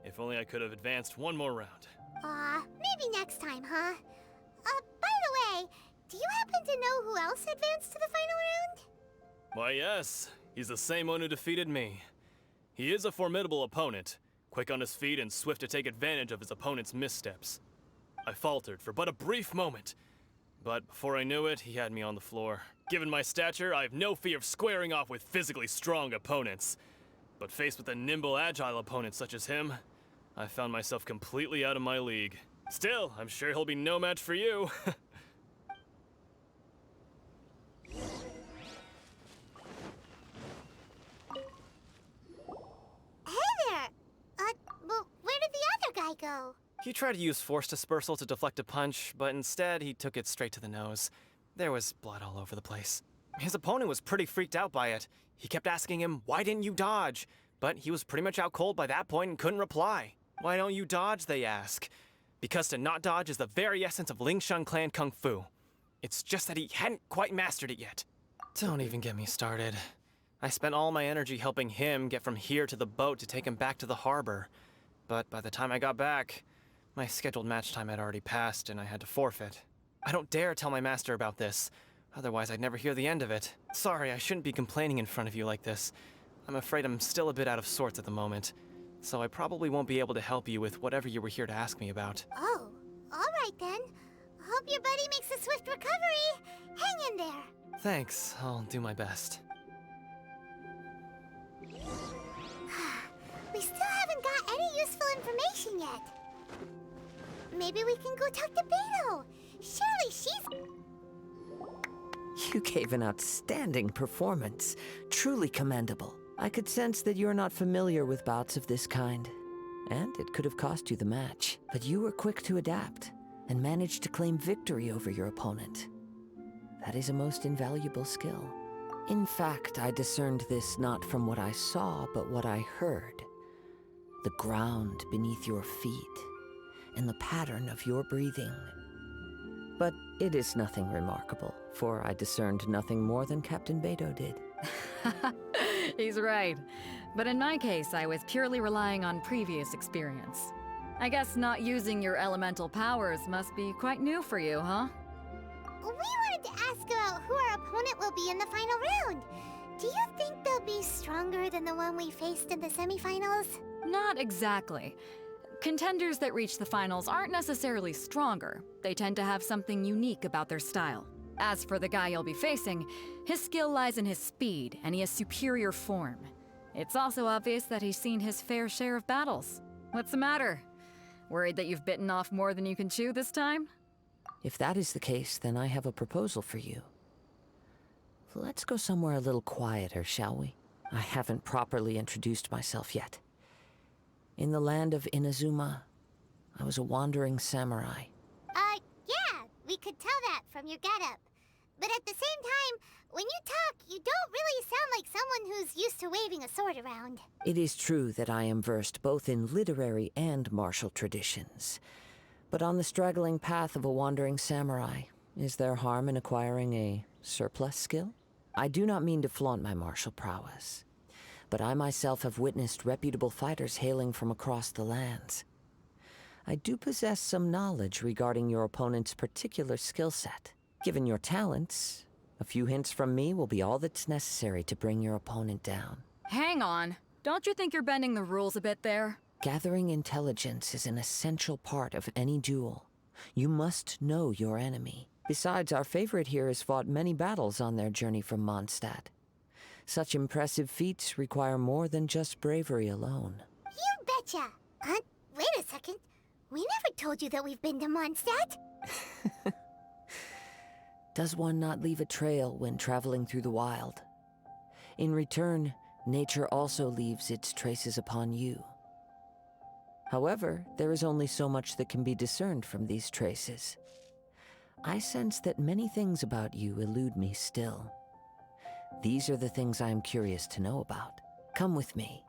If only I could have advanced one more round. Maybe next time, huh? By the way, do you happen to know who else advanced to the final round? Why, yes. He's the same one who defeated me. He is a formidable opponent, quick on his feet and swift to take advantage of his opponent's missteps. I faltered for but a brief moment, but before I knew it, he had me on the floor. Given my stature, I have no fear of squaring off with physically strong opponents. But faced with a nimble, agile opponent such as him, I found myself completely out of my league. Still, I'm sure he'll be no match for you. Hey there! Well, where did the other guy go? He tried to use force dispersal to deflect a punch, but instead he took it straight to the nose. There was blood all over the place. His opponent was pretty freaked out by it. He kept asking him, "Why didn't you dodge?" But he was pretty much out cold by that point and couldn't reply. "Why don't you dodge?" they ask. Because to not dodge is the very essence of Lingshan clan kung fu. It's just that he hadn't quite mastered it yet. Don't even get me started. I spent all my energy helping him get from here to the boat to take him back to the harbor. But by the time I got back, my scheduled match time had already passed and I had to forfeit. I don't dare tell my master about this, otherwise I'd never hear the end of it. Sorry, I shouldn't be complaining in front of you like this. I'm afraid I'm still a bit out of sorts at the moment, so I probably won't be able to help you with whatever you were here to ask me about. Oh, alright then. Hope your buddy makes a swift recovery. Hang in there. Thanks, I'll do my best. We still haven't got any useful information yet. Maybe we can go talk to Beto. Surely she's... You gave an outstanding performance. Truly commendable. I could sense that you're not familiar with bouts of this kind, and it could have cost you the match. But you were quick to adapt, and managed to claim victory over your opponent. That is a most invaluable skill. In fact, I discerned this not from what I saw, but what I heard. The ground beneath your feet, and the pattern of your breathing. But it is nothing remarkable, for I discerned nothing more than Captain Beto did. He's right. But in my case, I was purely relying on previous experience. I guess not using your elemental powers must be quite new for you, huh? We wanted to ask about who our opponent will be in the final round. Do you think they'll be stronger than the one we faced in the semifinals? Not exactly. Contenders that reach the finals aren't necessarily stronger. They tend to have something unique about their style. As for the guy you'll be facing, his skill lies in his speed, and he has superior form. It's also obvious that he's seen his fair share of battles. What's the matter? Worried that you've bitten off more than you can chew this time? If that is the case, then I have a proposal for you. Let's go somewhere a little quieter, shall we? I haven't properly introduced myself yet. In the land of Inazuma, I was a wandering samurai. Yeah, we could tell that from your getup. But at the same time, when you talk, you don't really sound like someone who's used to waving a sword around. It is true that I am versed both in literary and martial traditions. But on the straggling path of a wandering samurai, is there harm in acquiring a surplus skill? I do not mean to flaunt my martial prowess, but I myself have witnessed reputable fighters hailing from across the lands. I do possess some knowledge regarding your opponent's particular skill set. Given your talents, a few hints from me will be all that's necessary to bring your opponent down. Hang on. Don't you think you're bending the rules a bit there? Gathering intelligence is an essential part of any duel. You must know your enemy. Besides, our favorite here has fought many battles on their journey from Mondstadt. Such impressive feats require more than just bravery alone. You betcha! Wait a second. We never told you that we've been to Mondstadt. Does one not leave a trail when traveling through the wild? In return, nature also leaves its traces upon you. However, there is only so much that can be discerned from these traces. I sense that many things about you elude me still. These are the things I am curious to know about. Come with me.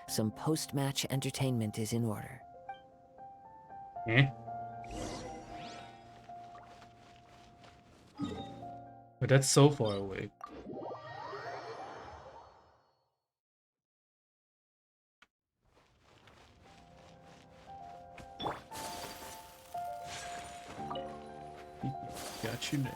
Some post-match entertainment is in order. Eh? But that's so far away. Got you now.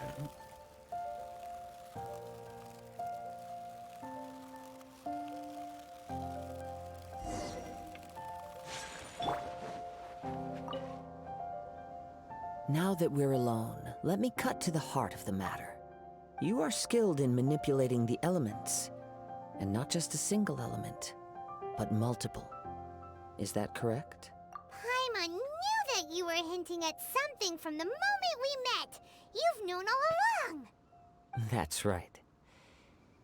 Now that we're alone, let me cut to the heart of the matter. You are skilled in manipulating the elements, and not just a single element, but multiple. Is that correct? Paimon knew that you were hinting at something from the moment we met. You've known all along. That's right.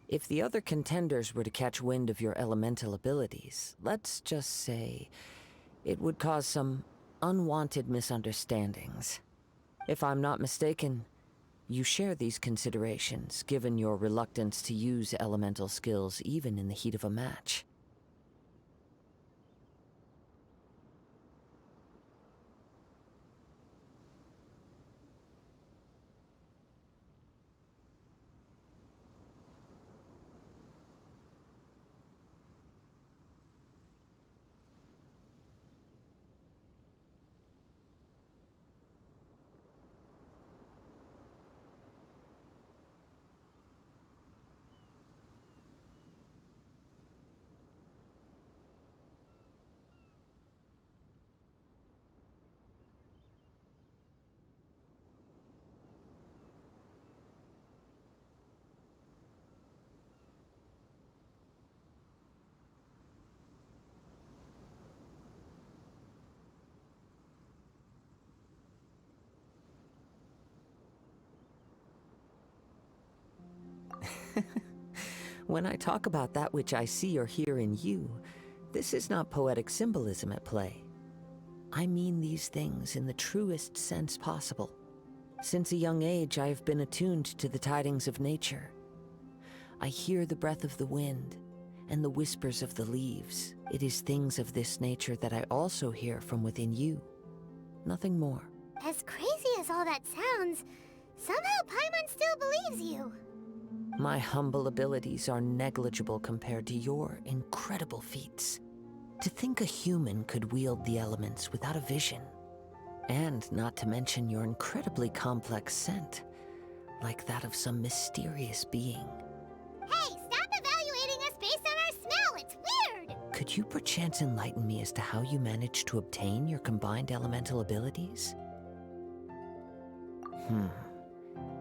If the other contenders were to catch wind of your elemental abilities, let's just say it would cause some unwanted misunderstandings. If I'm not mistaken, you share these considerations, given your reluctance to use elemental skills even in the heat of a match. When I talk about that which I see or hear in you, this is not poetic symbolism at play. I mean these things in the truest sense possible. Since a young age, I have been attuned to the tidings of nature. I hear the breath of the wind and the whispers of the leaves. It is things of this nature that I also hear from within you. Nothing more. As crazy as all that sounds, somehow Paimon still believes you. My humble abilities are negligible compared to your incredible feats. To think a human could wield the elements without a vision. And not to mention your incredibly complex scent, like that of some mysterious being. Hey, stop evaluating us based on our smell! It's weird! Could you perchance enlighten me as to how you managed to obtain your combined elemental abilities?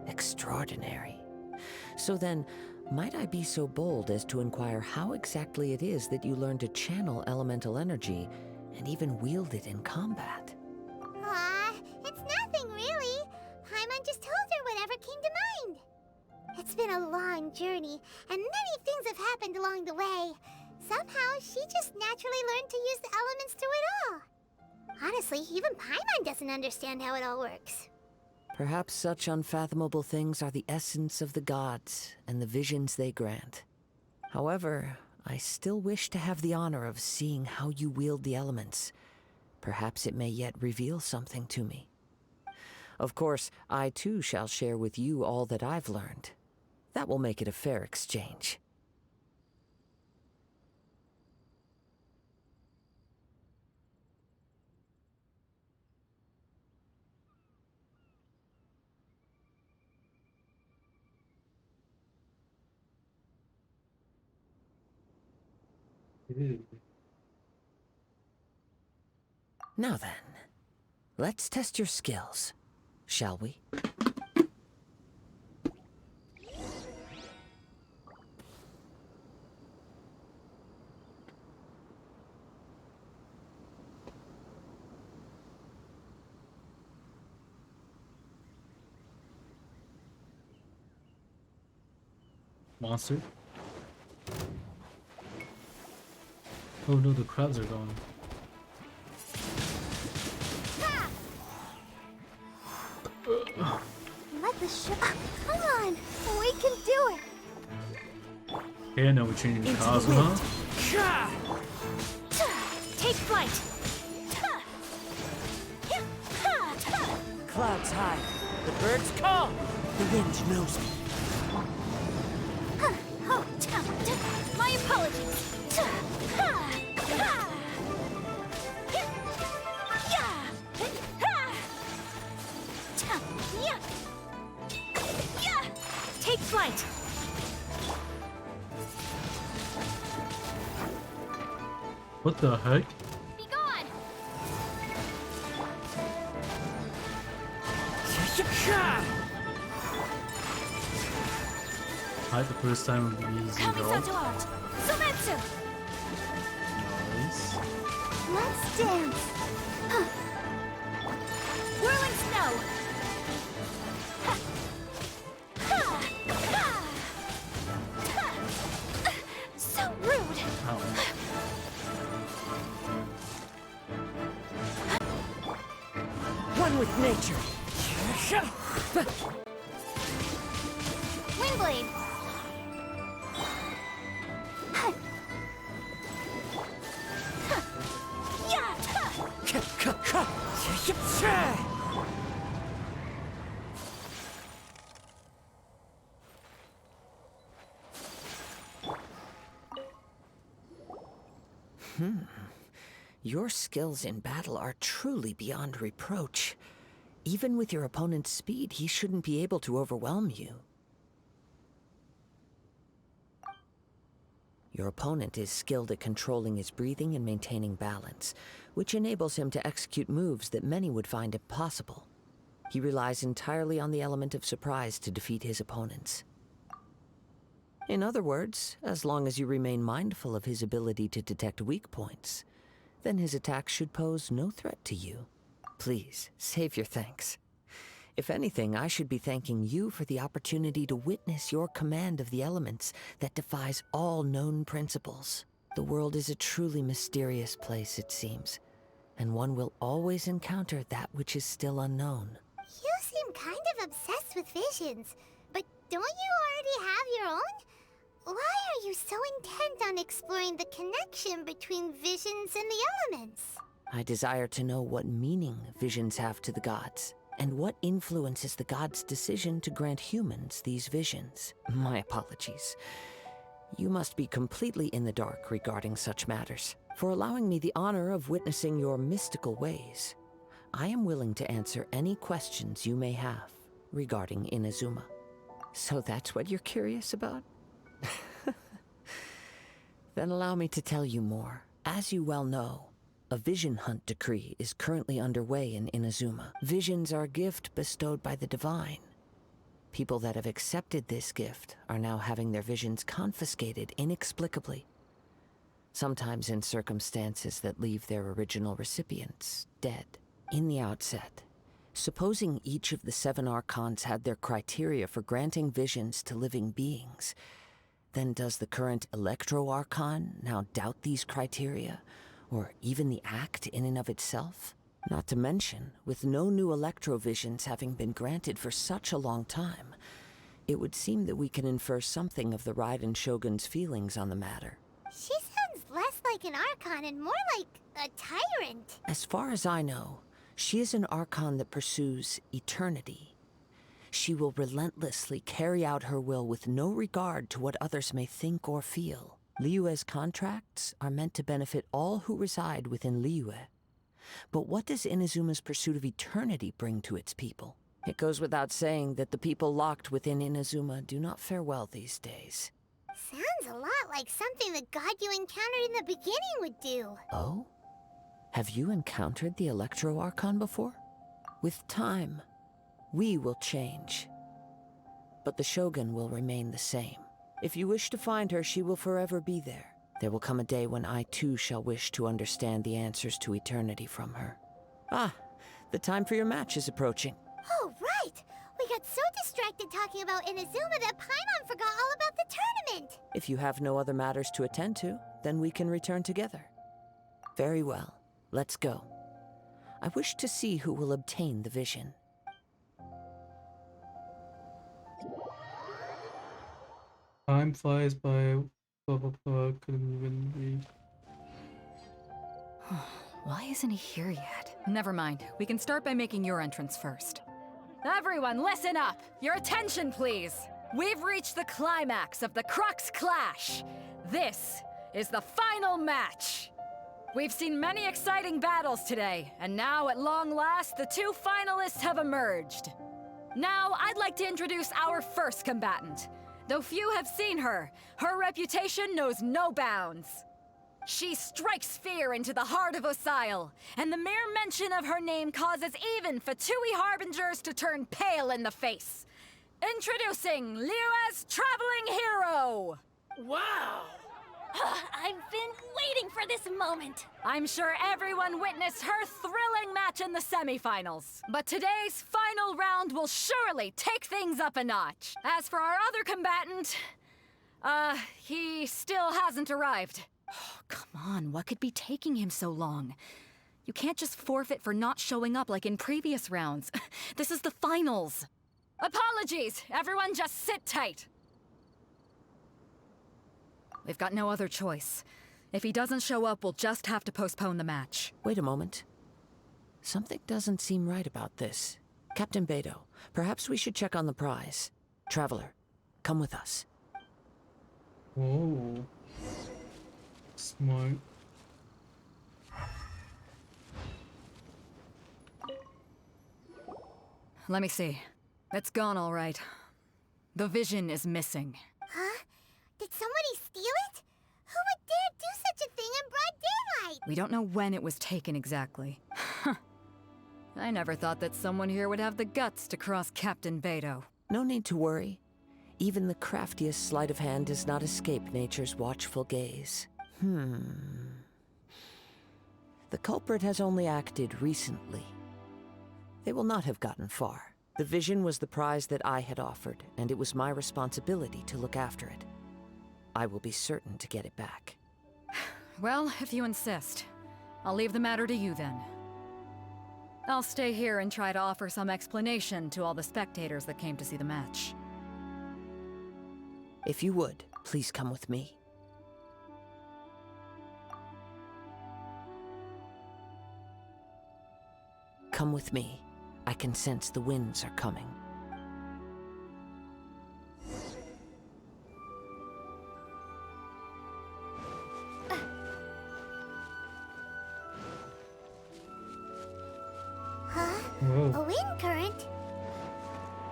Extraordinary. So then, might I be so bold as to inquire how exactly it is that you learned to channel elemental energy and even wield it in combat? Aw, it's nothing really. Paimon just told her whatever came to mind. It's been a long journey, and many things have happened along the way. Somehow, she just naturally learned to use the elements through it all. Honestly, even Paimon doesn't understand how it all works. Perhaps such unfathomable things are the essence of the gods and the visions they grant. However, I still wish to have the honor of seeing how you wield the elements. Perhaps it may yet reveal something to me. Of course, I too shall share with you all that I've learned. That will make it a fair exchange. Ew. Now then, let's test your skills, shall we? Monster. Oh no, the crabs are gone. Let the show. Come on, we can do it. Hey, I know we're changing the Kazuma. Take flight. Clouds high. The birds call. The wind knows me. My apologies. Take flight. What the heck? Be gone. Alright, the first time I'm using Kamisato girl. art. Sometsu. Nice. Let's dance. Whirling snow. So rude. Ow. One with nature. Windblade. Your skills in battle are truly beyond reproach. Even with your opponent's speed, he shouldn't be able to overwhelm you. Your opponent is skilled at controlling his breathing and maintaining balance, which enables him to execute moves that many would find impossible. He relies entirely on the element of surprise to defeat his opponents. In other words, as long as you remain mindful of his ability to detect weak points, then his attacks should pose no threat to you. Please, save your thanks. If anything, I should be thanking you for the opportunity to witness your command of the elements that defies all known principles. The world is a truly mysterious place, it seems, and one will always encounter that which is still unknown. You seem kind of obsessed with visions, but don't you already have your own? Why are you so intent on exploring the connection between visions and the elements? I desire to know what meaning visions have to the gods, and what influences the gods' decision to grant humans these visions. My apologies. You must be completely in the dark regarding such matters. For allowing me the honor of witnessing your mystical ways, I am willing to answer any questions you may have regarding Inazuma. So that's what you're curious about? Then allow me to tell you more. As you well know, a vision hunt decree is currently underway in Inazuma. Visions are a gift bestowed by the divine. People that have accepted this gift are now having their visions confiscated inexplicably, sometimes in circumstances that leave their original recipients dead. In the outset, supposing each of the 7 archons had their criteria for granting visions to living beings, then does the current Electro Archon now doubt these criteria, or even the act in and of itself? Not to mention, with no new Electrovisions having been granted for such a long time, it would seem that we can infer something of the Raiden Shogun's feelings on the matter. She sounds less like an Archon and more like a tyrant. As far as I know, she is an Archon that pursues eternity. She will relentlessly carry out her will with no regard to what others may think or feel. Liyue's contracts are meant to benefit all who reside within Liyue. But what does Inazuma's pursuit of eternity bring to its people? It goes without saying that the people locked within Inazuma do not fare well these days. Sounds a lot like something the god you encountered in the beginning would do. Oh? Have you encountered the Electro Archon before? With time, we will change. But the Shogun will remain the same. If you wish to find her, she will forever be there. There will come a day when I too shall wish to understand the answers to eternity from her. Ah, the time for your match is approaching. Oh, right! We got so distracted talking about Inazuma that Paimon forgot all about the tournament! If you have no other matters to attend to, then we can return together. Very well. Let's go. I wish to see who will obtain the vision. Time flies by. Blah blah blah. Couldn't even read. Why isn't he here yet? Never mind. We can start by making your entrance first. Everyone, listen up! Your attention, please! We've reached the climax of the Crux Clash! This is the final match! We've seen many exciting battles today, and now, at long last, the two finalists have emerged. Now, I'd like to introduce our first combatant. Though few have seen her, her reputation knows no bounds. She strikes fear into the heart of Osile, and the mere mention of her name causes even Fatui Harbingers to turn pale in the face. Introducing Liyue's Traveling Hero! Wow! I've been waiting for this moment. I'm sure everyone witnessed her thrilling match in the semifinals. But today's final round will surely take things up a notch. As for our other combatant, he still hasn't arrived. Oh, come on, what could be taking him so long? You can't just forfeit for not showing up like in previous rounds. This is the finals. Apologies, everyone just sit tight. We've got no other choice. If he doesn't show up, we'll just have to postpone the match. Wait a moment. Something doesn't seem right about this. Captain Beidou, perhaps we should check on the prize. Traveler, come with us. Whoa. Smart. Let me see. It's gone all right. The vision is missing. Huh? Did somebody steal it? Who would dare do such a thing in broad daylight? We don't know when it was taken exactly. I never thought that someone here would have the guts to cross Captain Beidou. No need to worry. Even the craftiest sleight of hand does not escape nature's watchful gaze. The culprit has only acted recently. They will not have gotten far. The vision was the prize that I had offered, and it was my responsibility to look after it. I will be certain to get it back. Well, if you insist. I'll leave the matter to you then. I'll stay here and try to offer some explanation to all the spectators that came to see the match. If you would, please come with me. Come with me. I can sense the winds are coming. Whoa. A wind current?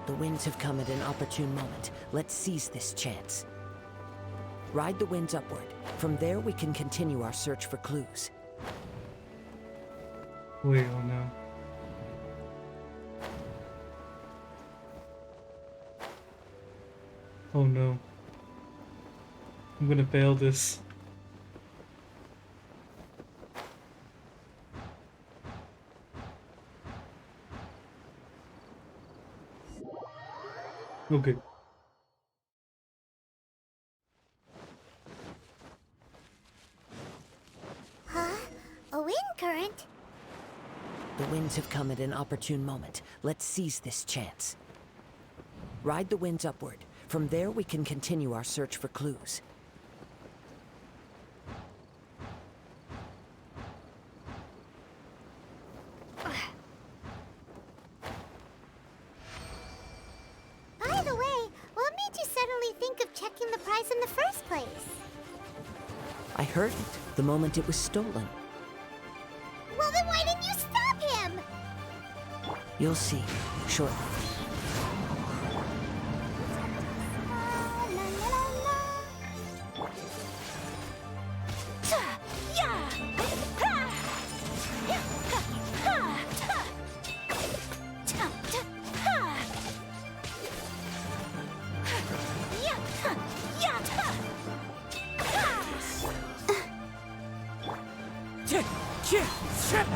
The winds have come at an opportune moment. Let's seize this chance. Ride the winds upward. From there, we can continue our search for clues. Wait, oh no. Oh no. I'm gonna fail this. Okay. Huh? A wind current? The winds have come at an opportune moment. Let's seize this chance. Ride the winds upward. From there, we can continue our search for clues. By the way, what made you suddenly think of checking the prize in the first place? I heard it the moment it was stolen. Well, then why didn't you stop him? You'll see shortly. La, la, la, la.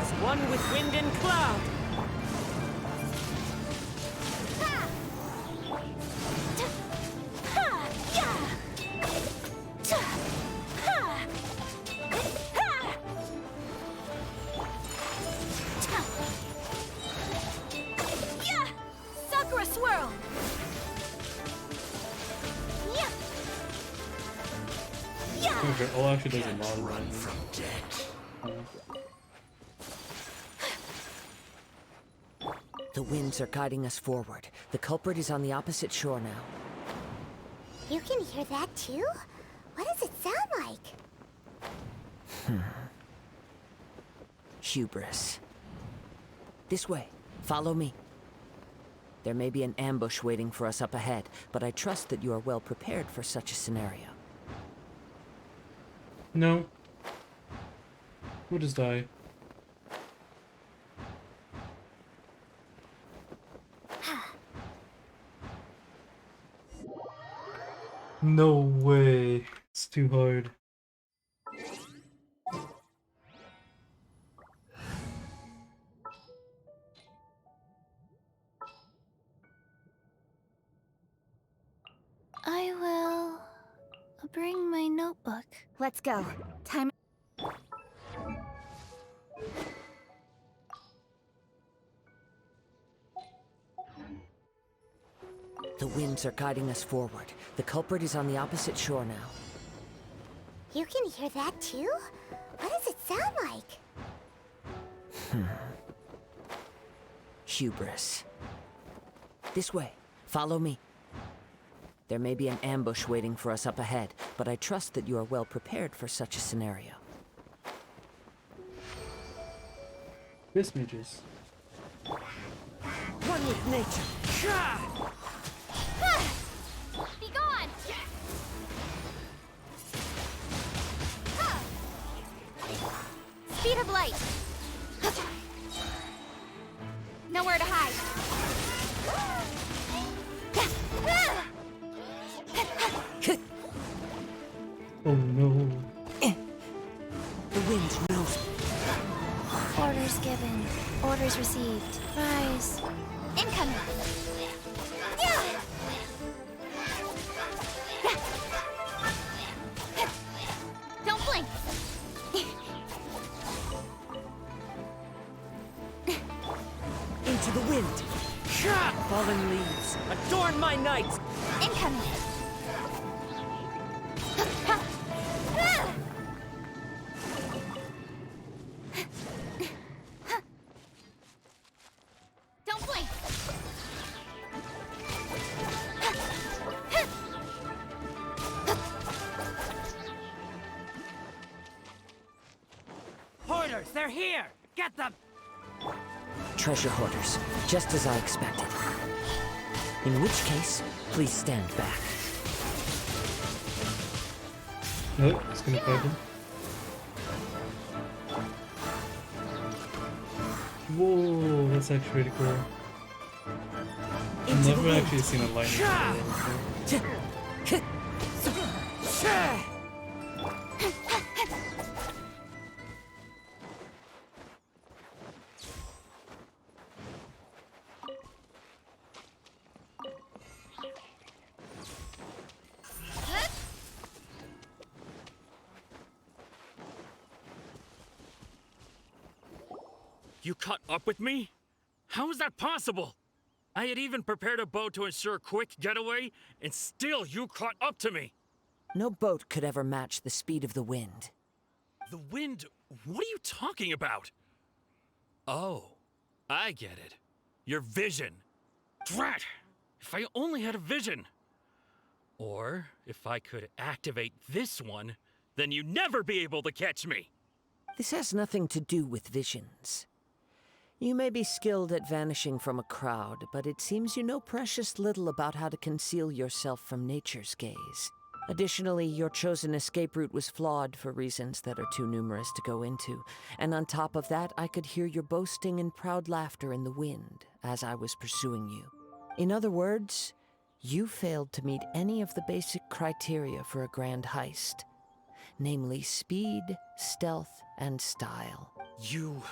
as one with wind and cloud. Sakura swirl. Okay, all actually does a lot of running. The winds are guiding us forward. The culprit is on the opposite shore now. You can hear that too? What does it sound like? Hubris. This way. Follow me. There may be an ambush waiting for us up ahead, but I trust that you are well prepared for such a scenario. No. We'll just die. No way. It's too hard. I will bring my notebook. Let's go. Time. The winds are guiding us forward. The culprit is on the opposite shore now. You can hear that too? What does it sound like? Hubris. This way. Follow me. There may be an ambush waiting for us up ahead, but I trust that you are well prepared for such a scenario. This mages. One with nature. Be gone! Speed of light. Nowhere to hide. Oh no. The wind knows. Orders given. Orders received. Rise. Incoming! Don't blink! Into the wind. Fallen leaves, adorn my night. Incoming! Don't blink! Hoarders, they're here. Get them. Treasure hoarders, just as I expected. In which case, please stand back. Oh, it's gonna fight him. Whoa, that's actually pretty cool. I've never actually seen a lightning before. You caught up with me? How is that possible? I had even prepared a boat to ensure a quick getaway, and still you caught up to me. No boat could ever match the speed of the wind. The wind? What are you talking about? Oh, I get it. Your vision. Drat! If I only had a vision. Or if I could activate this one, then you'd never be able to catch me. This has nothing to do with visions. You may be skilled at vanishing from a crowd, but it seems you know precious little about how to conceal yourself from nature's gaze. Additionally, your chosen escape route was flawed for reasons that are too numerous to go into, and on top of that, I could hear your boasting and proud laughter in the wind as I was pursuing you. In other words, you failed to meet any of the basic criteria for a grand heist, namely speed, stealth, and style. You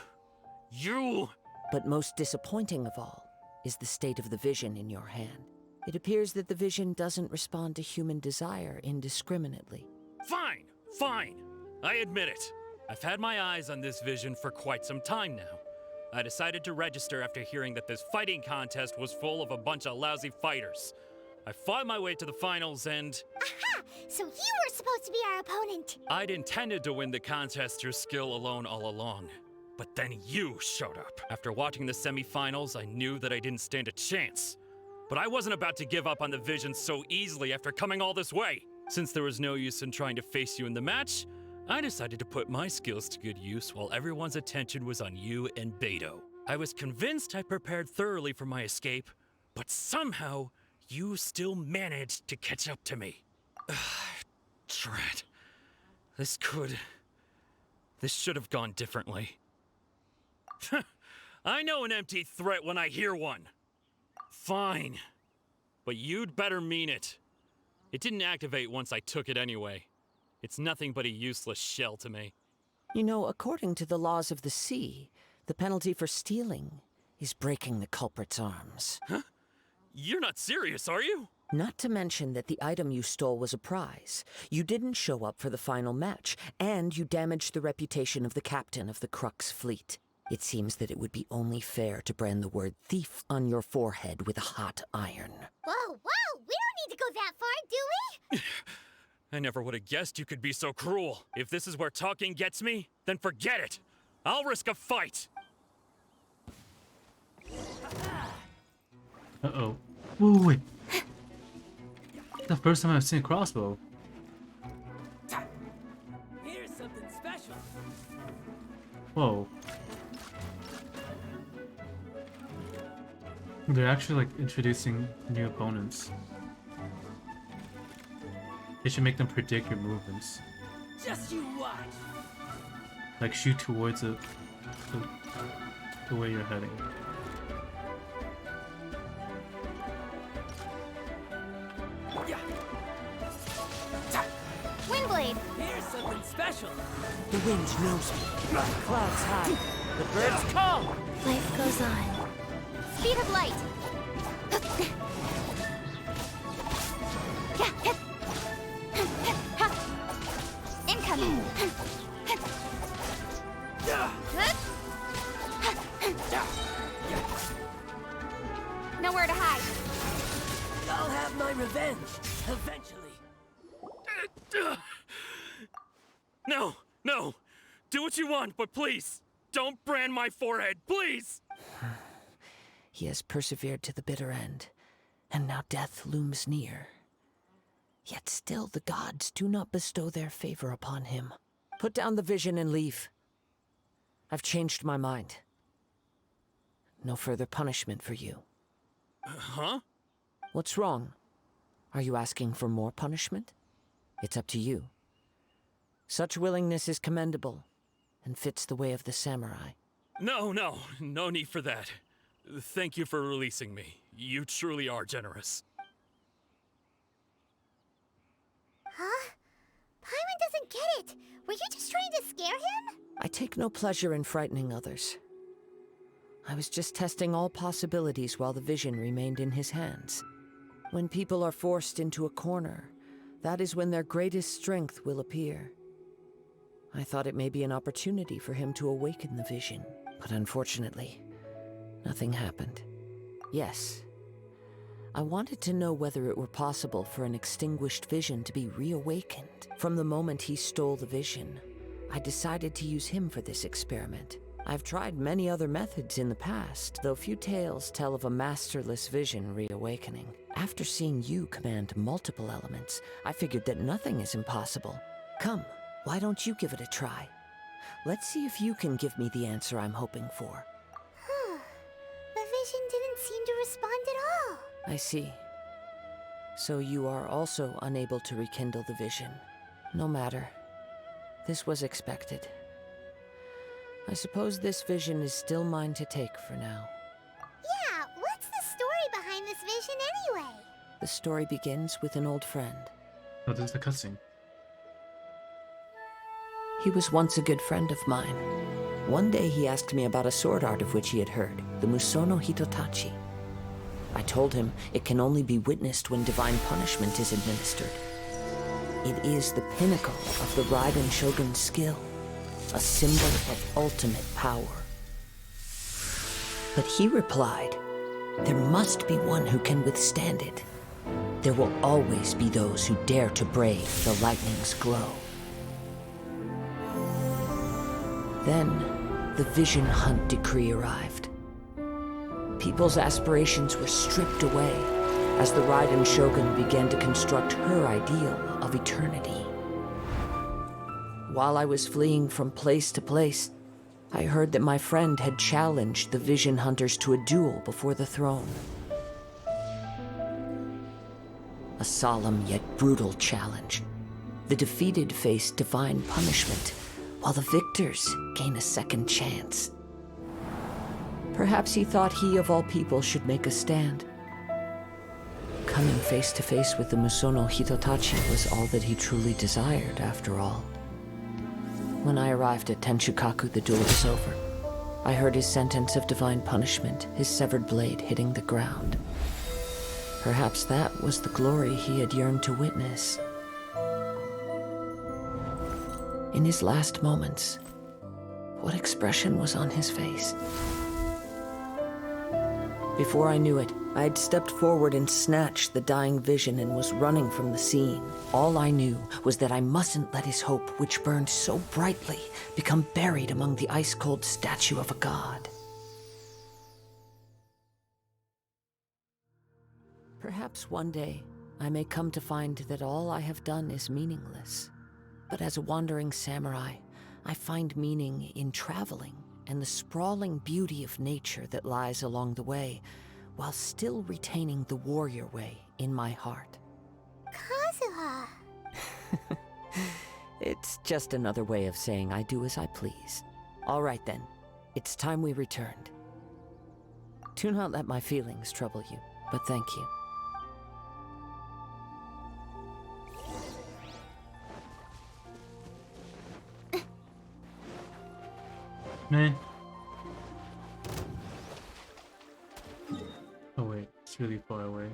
You... But most disappointing of all is the state of the vision in your hand. It appears that the vision doesn't respond to human desire indiscriminately. Fine, fine. I admit it. I've had my eyes on this vision for quite some time now. I decided to register after hearing that this fighting contest was full of a bunch of lousy fighters. I fought my way to the finals and... Aha! So you were supposed to be our opponent! I'd intended to win the contest through skill alone all along. But then you showed up. After watching the semifinals, I knew that I didn't stand a chance. But I wasn't about to give up on the vision so easily after coming all this way. Since there was no use in trying to face you in the match, I decided to put my skills to good use while everyone's attention was on you and Beto. I was convinced I prepared thoroughly for my escape, but somehow you still managed to catch up to me. Drat. This should have gone differently. I know an empty threat when I hear one. Fine. But you'd better mean it. It didn't activate once I took it anyway. It's nothing but a useless shell to me. You know, according to the laws of the sea, the penalty for stealing is breaking the culprit's arms. Huh? You're not serious, are you? Not to mention that the item you stole was a prize. You didn't show up for the final match, and you damaged the reputation of the captain of the Crux fleet. It seems that it would be only fair to brand the word thief on your forehead with a hot iron. Whoa, whoa! We don't need to go that far, do we? I never would have guessed you could be so cruel. If this is where talking gets me, then forget it. I'll risk a fight. Uh-oh. Whoa, wait. The first time I've seen a crossbow. Here's something special. Whoa. They're actually like introducing new opponents. They should make them predict your movements. Just you watch. Like shoot towards the way you're heading. Windblade! Here's something special. The wind knows me. Clouds high. The birds call. Life goes on. Speed of light! Incoming! Nowhere to hide. I'll have my revenge eventually. No, no. Do what you want, but please, don't brand my forehead, please! He has persevered to the bitter end, and now death looms near. Yet still the gods do not bestow their favor upon him. Put down the vision and leave. I've changed my mind. No further punishment for you. Huh? What's wrong? Are you asking for more punishment? It's up to you. Such willingness is commendable, and fits the way of the samurai. No need for that. Thank you for releasing me. You truly are generous. Huh? Paimon doesn't get it. Were you just trying to scare him? I take no pleasure in frightening others. I was just testing all possibilities while the vision remained in his hands. When people are forced into a corner, that is when their greatest strength will appear. I thought it may be an opportunity for him to awaken the vision, but unfortunately, nothing happened. Yes, I wanted to know whether it were possible for an extinguished vision to be reawakened. From the moment he stole the vision, I decided to use him for this experiment. I've tried many other methods in the past, though few tales tell of a masterless vision reawakening. After seeing you command multiple elements, I figured that nothing is impossible. Come, why don't you give it a try? Let's see if you can give me the answer I'm hoping for. The vision didn't seem to respond at all. I see. So you are also unable to rekindle the vision. No matter. This was expected. I suppose this vision is still mine to take for now. Yeah, what's the story behind this vision anyway? The story begins with an old friend. Oh, this is the cutscene. He was once a good friend of mine. One day he asked me about a sword art of which he had heard, the Musono Hitotachi. I told him it can only be witnessed when divine punishment is administered. It is the pinnacle of the Raiden Shogun's skill, a symbol of ultimate power. But he replied, there must be one who can withstand it. There will always be those who dare to brave the lightning's glow. Then, the Vision Hunt decree arrived. People's aspirations were stripped away as the Raiden Shogun began to construct her ideal of eternity. While I was fleeing from place to place, I heard that my friend had challenged the Vision Hunters to a duel before the throne. A solemn yet brutal challenge. The defeated face divine punishment, while the victors gain a second chance. Perhaps he thought he of all people should make a stand. Coming face to face with the Musono Hitotachi was all that he truly desired, after all. When I arrived at Tenshukaku, the duel was over. I heard his sentence of divine punishment, his severed blade hitting the ground. Perhaps that was the glory he had yearned to witness. In his last moments, what expression was on his face? Before I knew it, I had stepped forward and snatched the dying vision and was running from the scene. All I knew was that I mustn't let his hope, which burned so brightly, become buried among the ice-cold statue of a god. Perhaps one day, I may come to find that all I have done is meaningless. But as a wandering samurai, I find meaning in traveling and the sprawling beauty of nature that lies along the way, while still retaining the warrior way in my heart. Kazuha! It's just another way of saying I do as I please. All right then, it's time we returned. Do not let my feelings trouble you, but thank you. Man. Oh wait, it's really far away.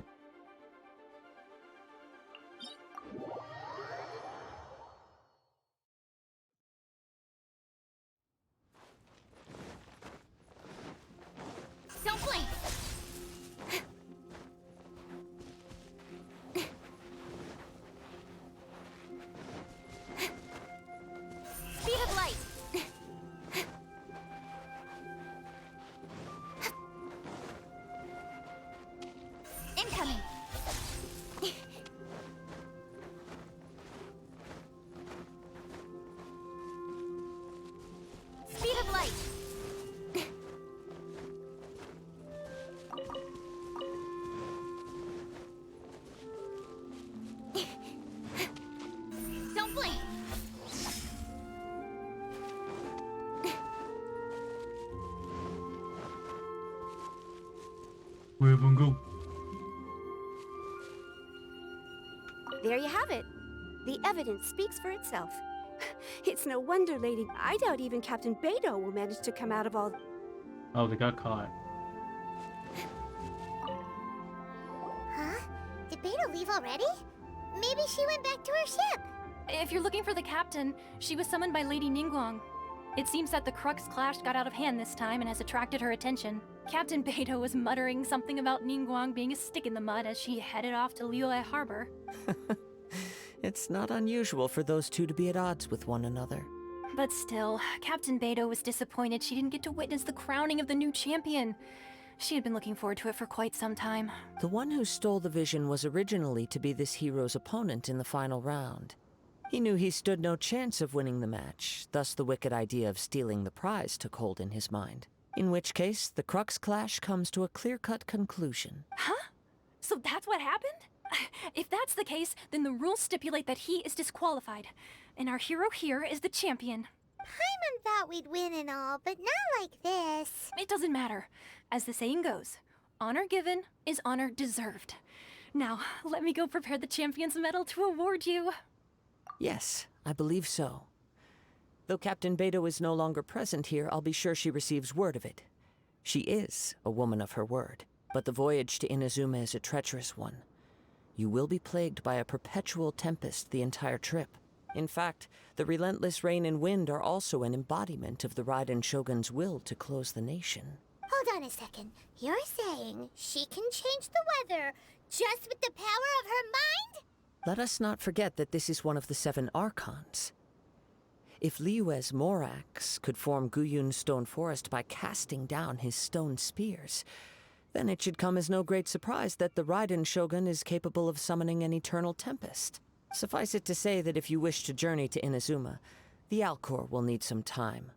Don't blink! Speed of light! Incoming! Speed of light! Don't blink! Where everyone go? There you have it. The evidence speaks for itself. It's no wonder, lady. I doubt even Captain Beidou will manage to come out of all... Oh, they got caught. Huh? Did Beidou leave already? Maybe she went back to her ship. If you're looking for the captain, she was summoned by Lady Ningguang. It seems that the Crux clash got out of hand this time and has attracted her attention. Captain Beidou was muttering something about Ningguang being a stick in the mud as she headed off to Liyue Harbor. It's not unusual for those two to be at odds with one another. But still, Captain Beidou was disappointed she didn't get to witness the crowning of the new champion. She had been looking forward to it for quite some time. The one who stole the vision was originally to be this hero's opponent in the final round. He knew he stood no chance of winning the match, thus the wicked idea of stealing the prize took hold in his mind. In which case, the Crux clash comes to a clear-cut conclusion. Huh? So that's what happened? If that's the case, then the rules stipulate that he is disqualified. And our hero here is the champion. Paimon thought we'd win and all, but not like this. It doesn't matter. As the saying goes, honor given is honor deserved. Now, let me go prepare the champion's medal to award you. Yes, I believe so. Though Captain Beidou is no longer present here, I'll be sure she receives word of it. She is a woman of her word, but the voyage to Inazuma is a treacherous one. You will be plagued by a perpetual tempest the entire trip. In fact, the relentless rain and wind are also an embodiment of the Raiden Shogun's will to close the nation. Hold on a second. You're saying she can change the weather just with the power of her mind? Let us not forget that this is one of the 7 Archons. If Liyue's Morax could form Guyun's stone forest by casting down his stone spears, then it should come as no great surprise that the Raiden Shogun is capable of summoning an eternal tempest. Suffice it to say that if you wish to journey to Inazuma, the Alcor will need some time.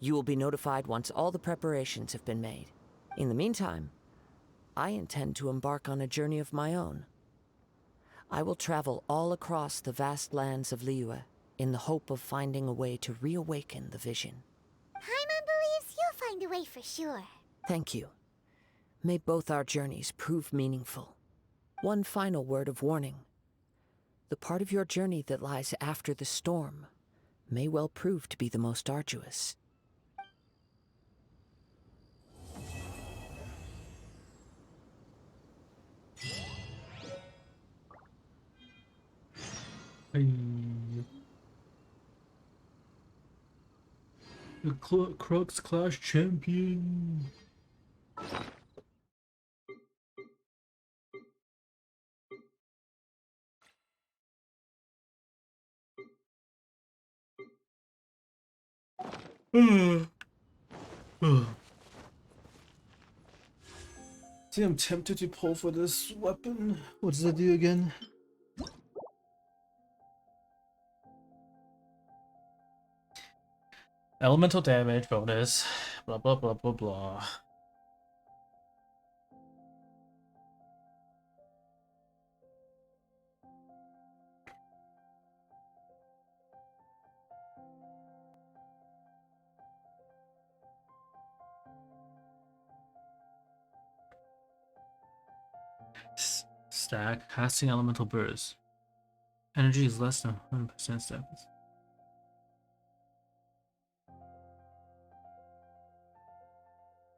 You will be notified once all the preparations have been made. In the meantime, I intend to embark on a journey of my own. I will travel all across the vast lands of Liyue in the hope of finding a way to reawaken the vision. Paimon believes you'll find a way for sure. Thank you. May both our journeys prove meaningful. One final word of warning. The part of your journey that lies after the storm may well prove to be the most arduous. The Crux Clash champion. See, I'm tempted to pull for this weapon. What does it do again? Elemental damage bonus. Blah blah blah blah blah. Stack, casting elemental burst. Energy is less than 100% status.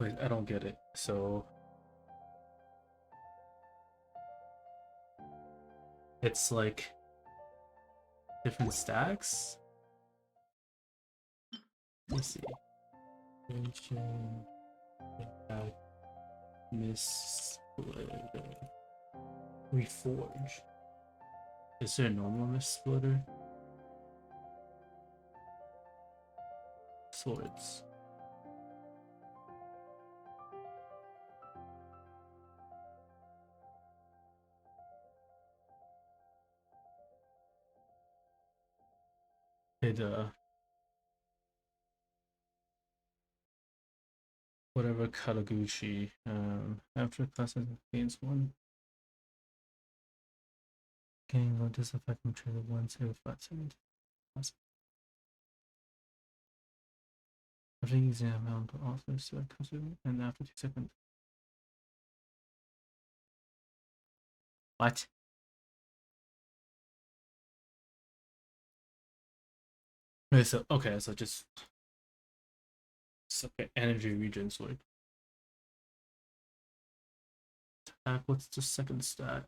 Wait, I don't get it. So it's like different stacks? Let me see. Miss Reforge. Is there a normal Mist Splitter? Swords. Okay, whatever Kataguchi. After class gains 1. Gaining low disaffect material 1 save 5 seconds. After using amount of authors consume and after 2 seconds. What? Okay, so just okay, energy regen sword. Attack, what's the second stat?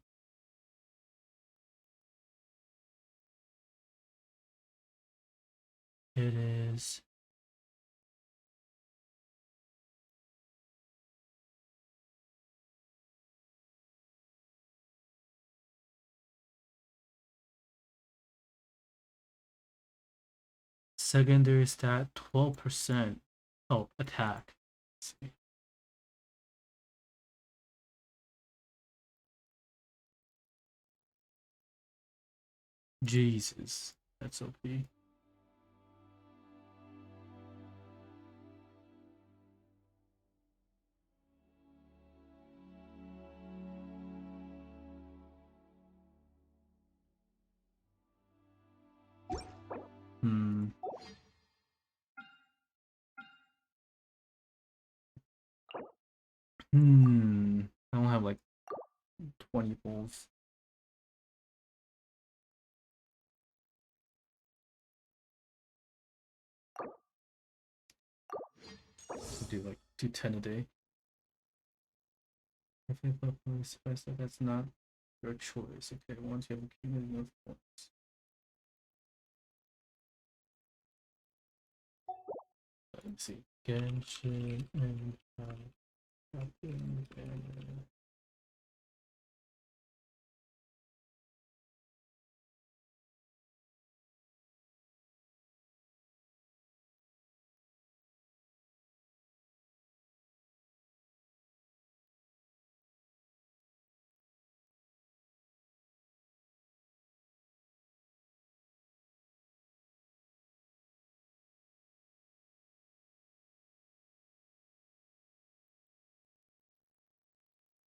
It is secondary stat 12%. Oh, attack. Let's see. Jesus, that's OP. I don't have like 20 pulls. do 10 a day. If you have a spice, that's not your choice. Okay, once you have accumulated enough points. Let's see. Genshin and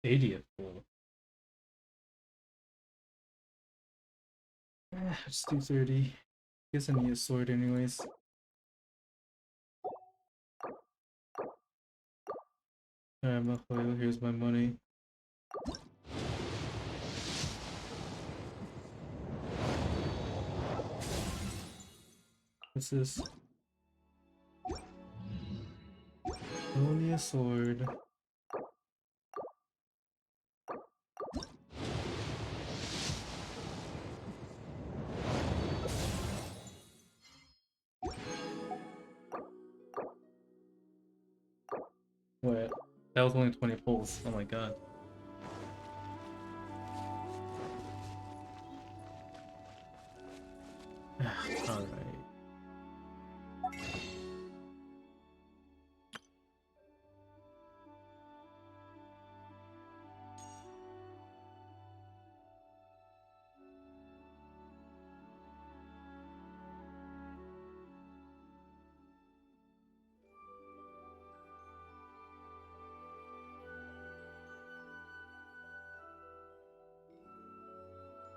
idiot pool. Just do 30. Guess I need a sword anyways. Alright, here's my money. What's this? Only a sword. What? That was only 20 pulls. Oh my god. Alright.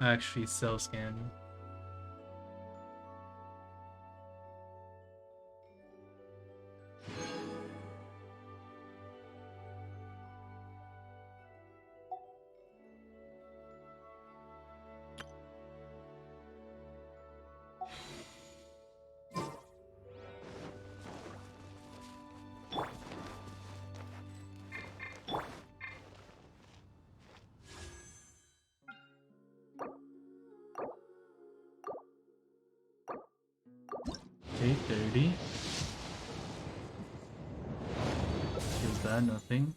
Actually, cell scanning. Okay, 30. Is that nothing?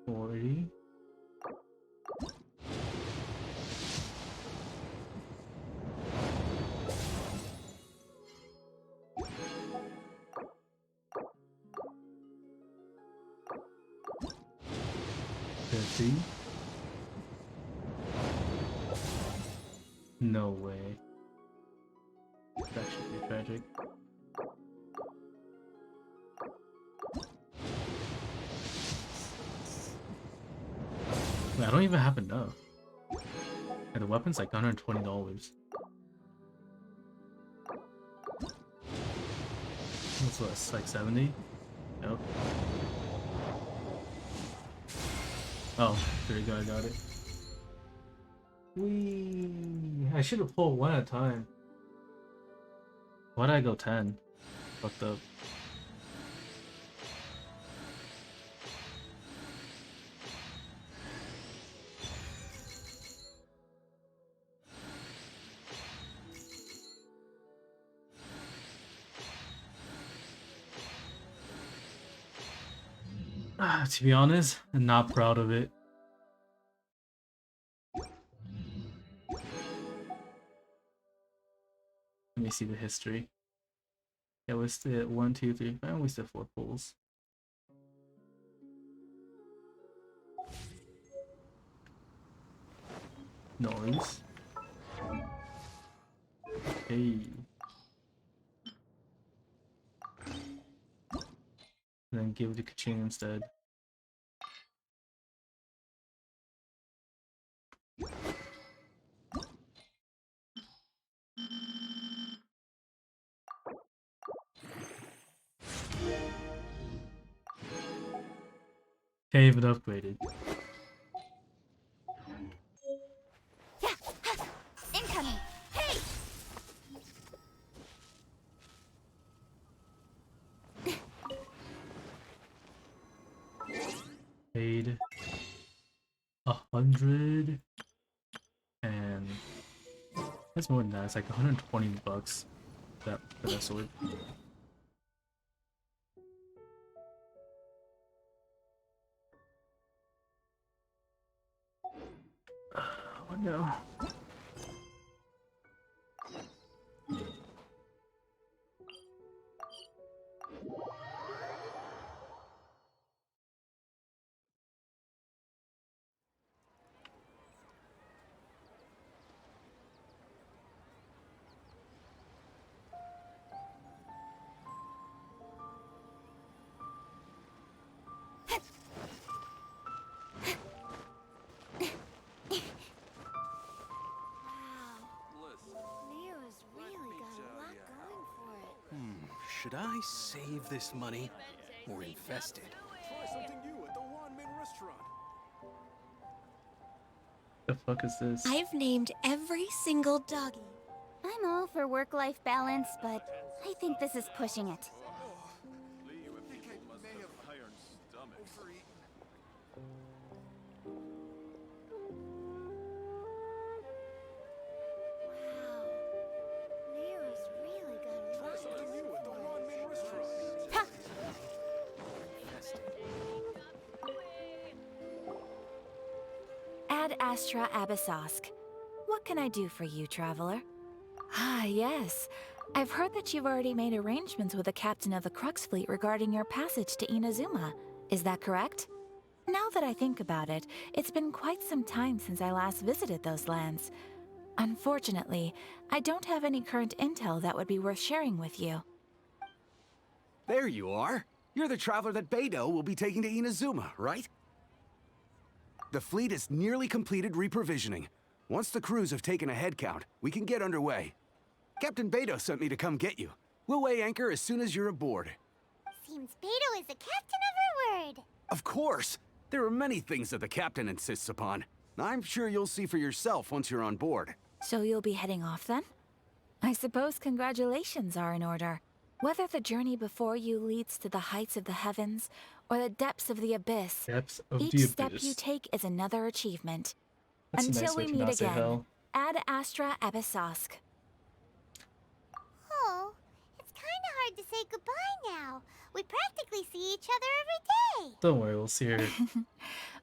40. No way. That should be tragic. I don't even have enough. And the weapon's like $120. What's this, like 70? Nope. Oh, there you go, I got it. Whee! I should have pulled one at a time. Why did I go 10? Fucked up. To be honest, I'm not proud of it. Let me see the history. Yeah, we still 1, 2, 3, 5. We still 4 pulls. Noise. Hey. And then give it to Kaching instead. Can't even upgrade it. Incoming! Hey! paid 100, and that's more than that. It's like 120 bucks for that sword. Oh no. Leo's really got a lot going for it. Should I save this money or invest it? Try something new at the Wanmin restaurant. The fuck is this? I've named every single doggy. I'm all for work-life balance, but I think this is pushing it. Leo's really got a lot Something new at the Wanmin restaurant. Ad Astra Abyssosque. What can I do for you, traveler? Ah, yes. I've heard that you've already made arrangements with the captain of the Crux fleet regarding your passage to Inazuma. Is that correct? Now that I think about it, it's been quite some time since I last visited those lands. Unfortunately, I don't have any current intel that would be worth sharing with you. There you are. You're the traveler that Beidou will be taking to Inazuma, right? The fleet is nearly completed reprovisioning. Once the crews have taken a head count, we can get underway. Captain Beidou sent me to come get you. We'll weigh anchor as soon as you're aboard. Seems Beidou is the captain of her word. Of course! There are many things that the captain insists upon. I'm sure you'll see for yourself once you're on board. So you'll be heading off then? I suppose congratulations are in order. Whether the journey before you leads to the heights of the heavens or the depths of the abyss, each step you take is another achievement. That's a Until nice way we to meet not say again, hell. Ad Astra Abyssosque. Oh, it's kind of hard to say goodbye now. We practically see each other every day. Don't worry, we'll see her.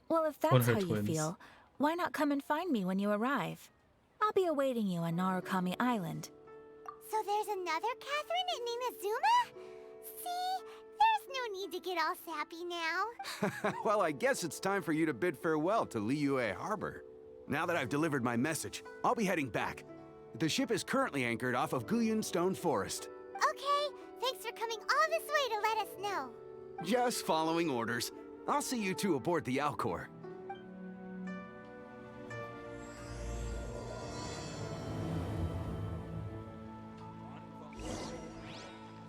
Well, if One of that's her how you twins. feel, why not come and find me when you arrive? I'll be awaiting you on Narukami Island. So there's another Catherine in Inazuma? See, there's no need to get all sappy now. Well, I guess it's time for you to bid farewell to Liyue Harbor. Now that I've delivered my message, I'll be heading back. The ship is currently anchored off of Guyun Stone Forest. Okay, thanks for coming all this way to let us know. Just following orders. I'll see you two aboard the Alcor.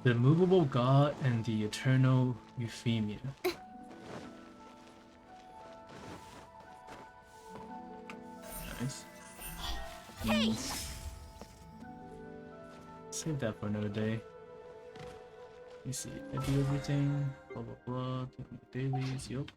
The Immovable God and the Eternal Euphemia. Nice. Hey! Save that for another day. Let me see. I do everything. Blah blah blah. Taking the dailies. Yup.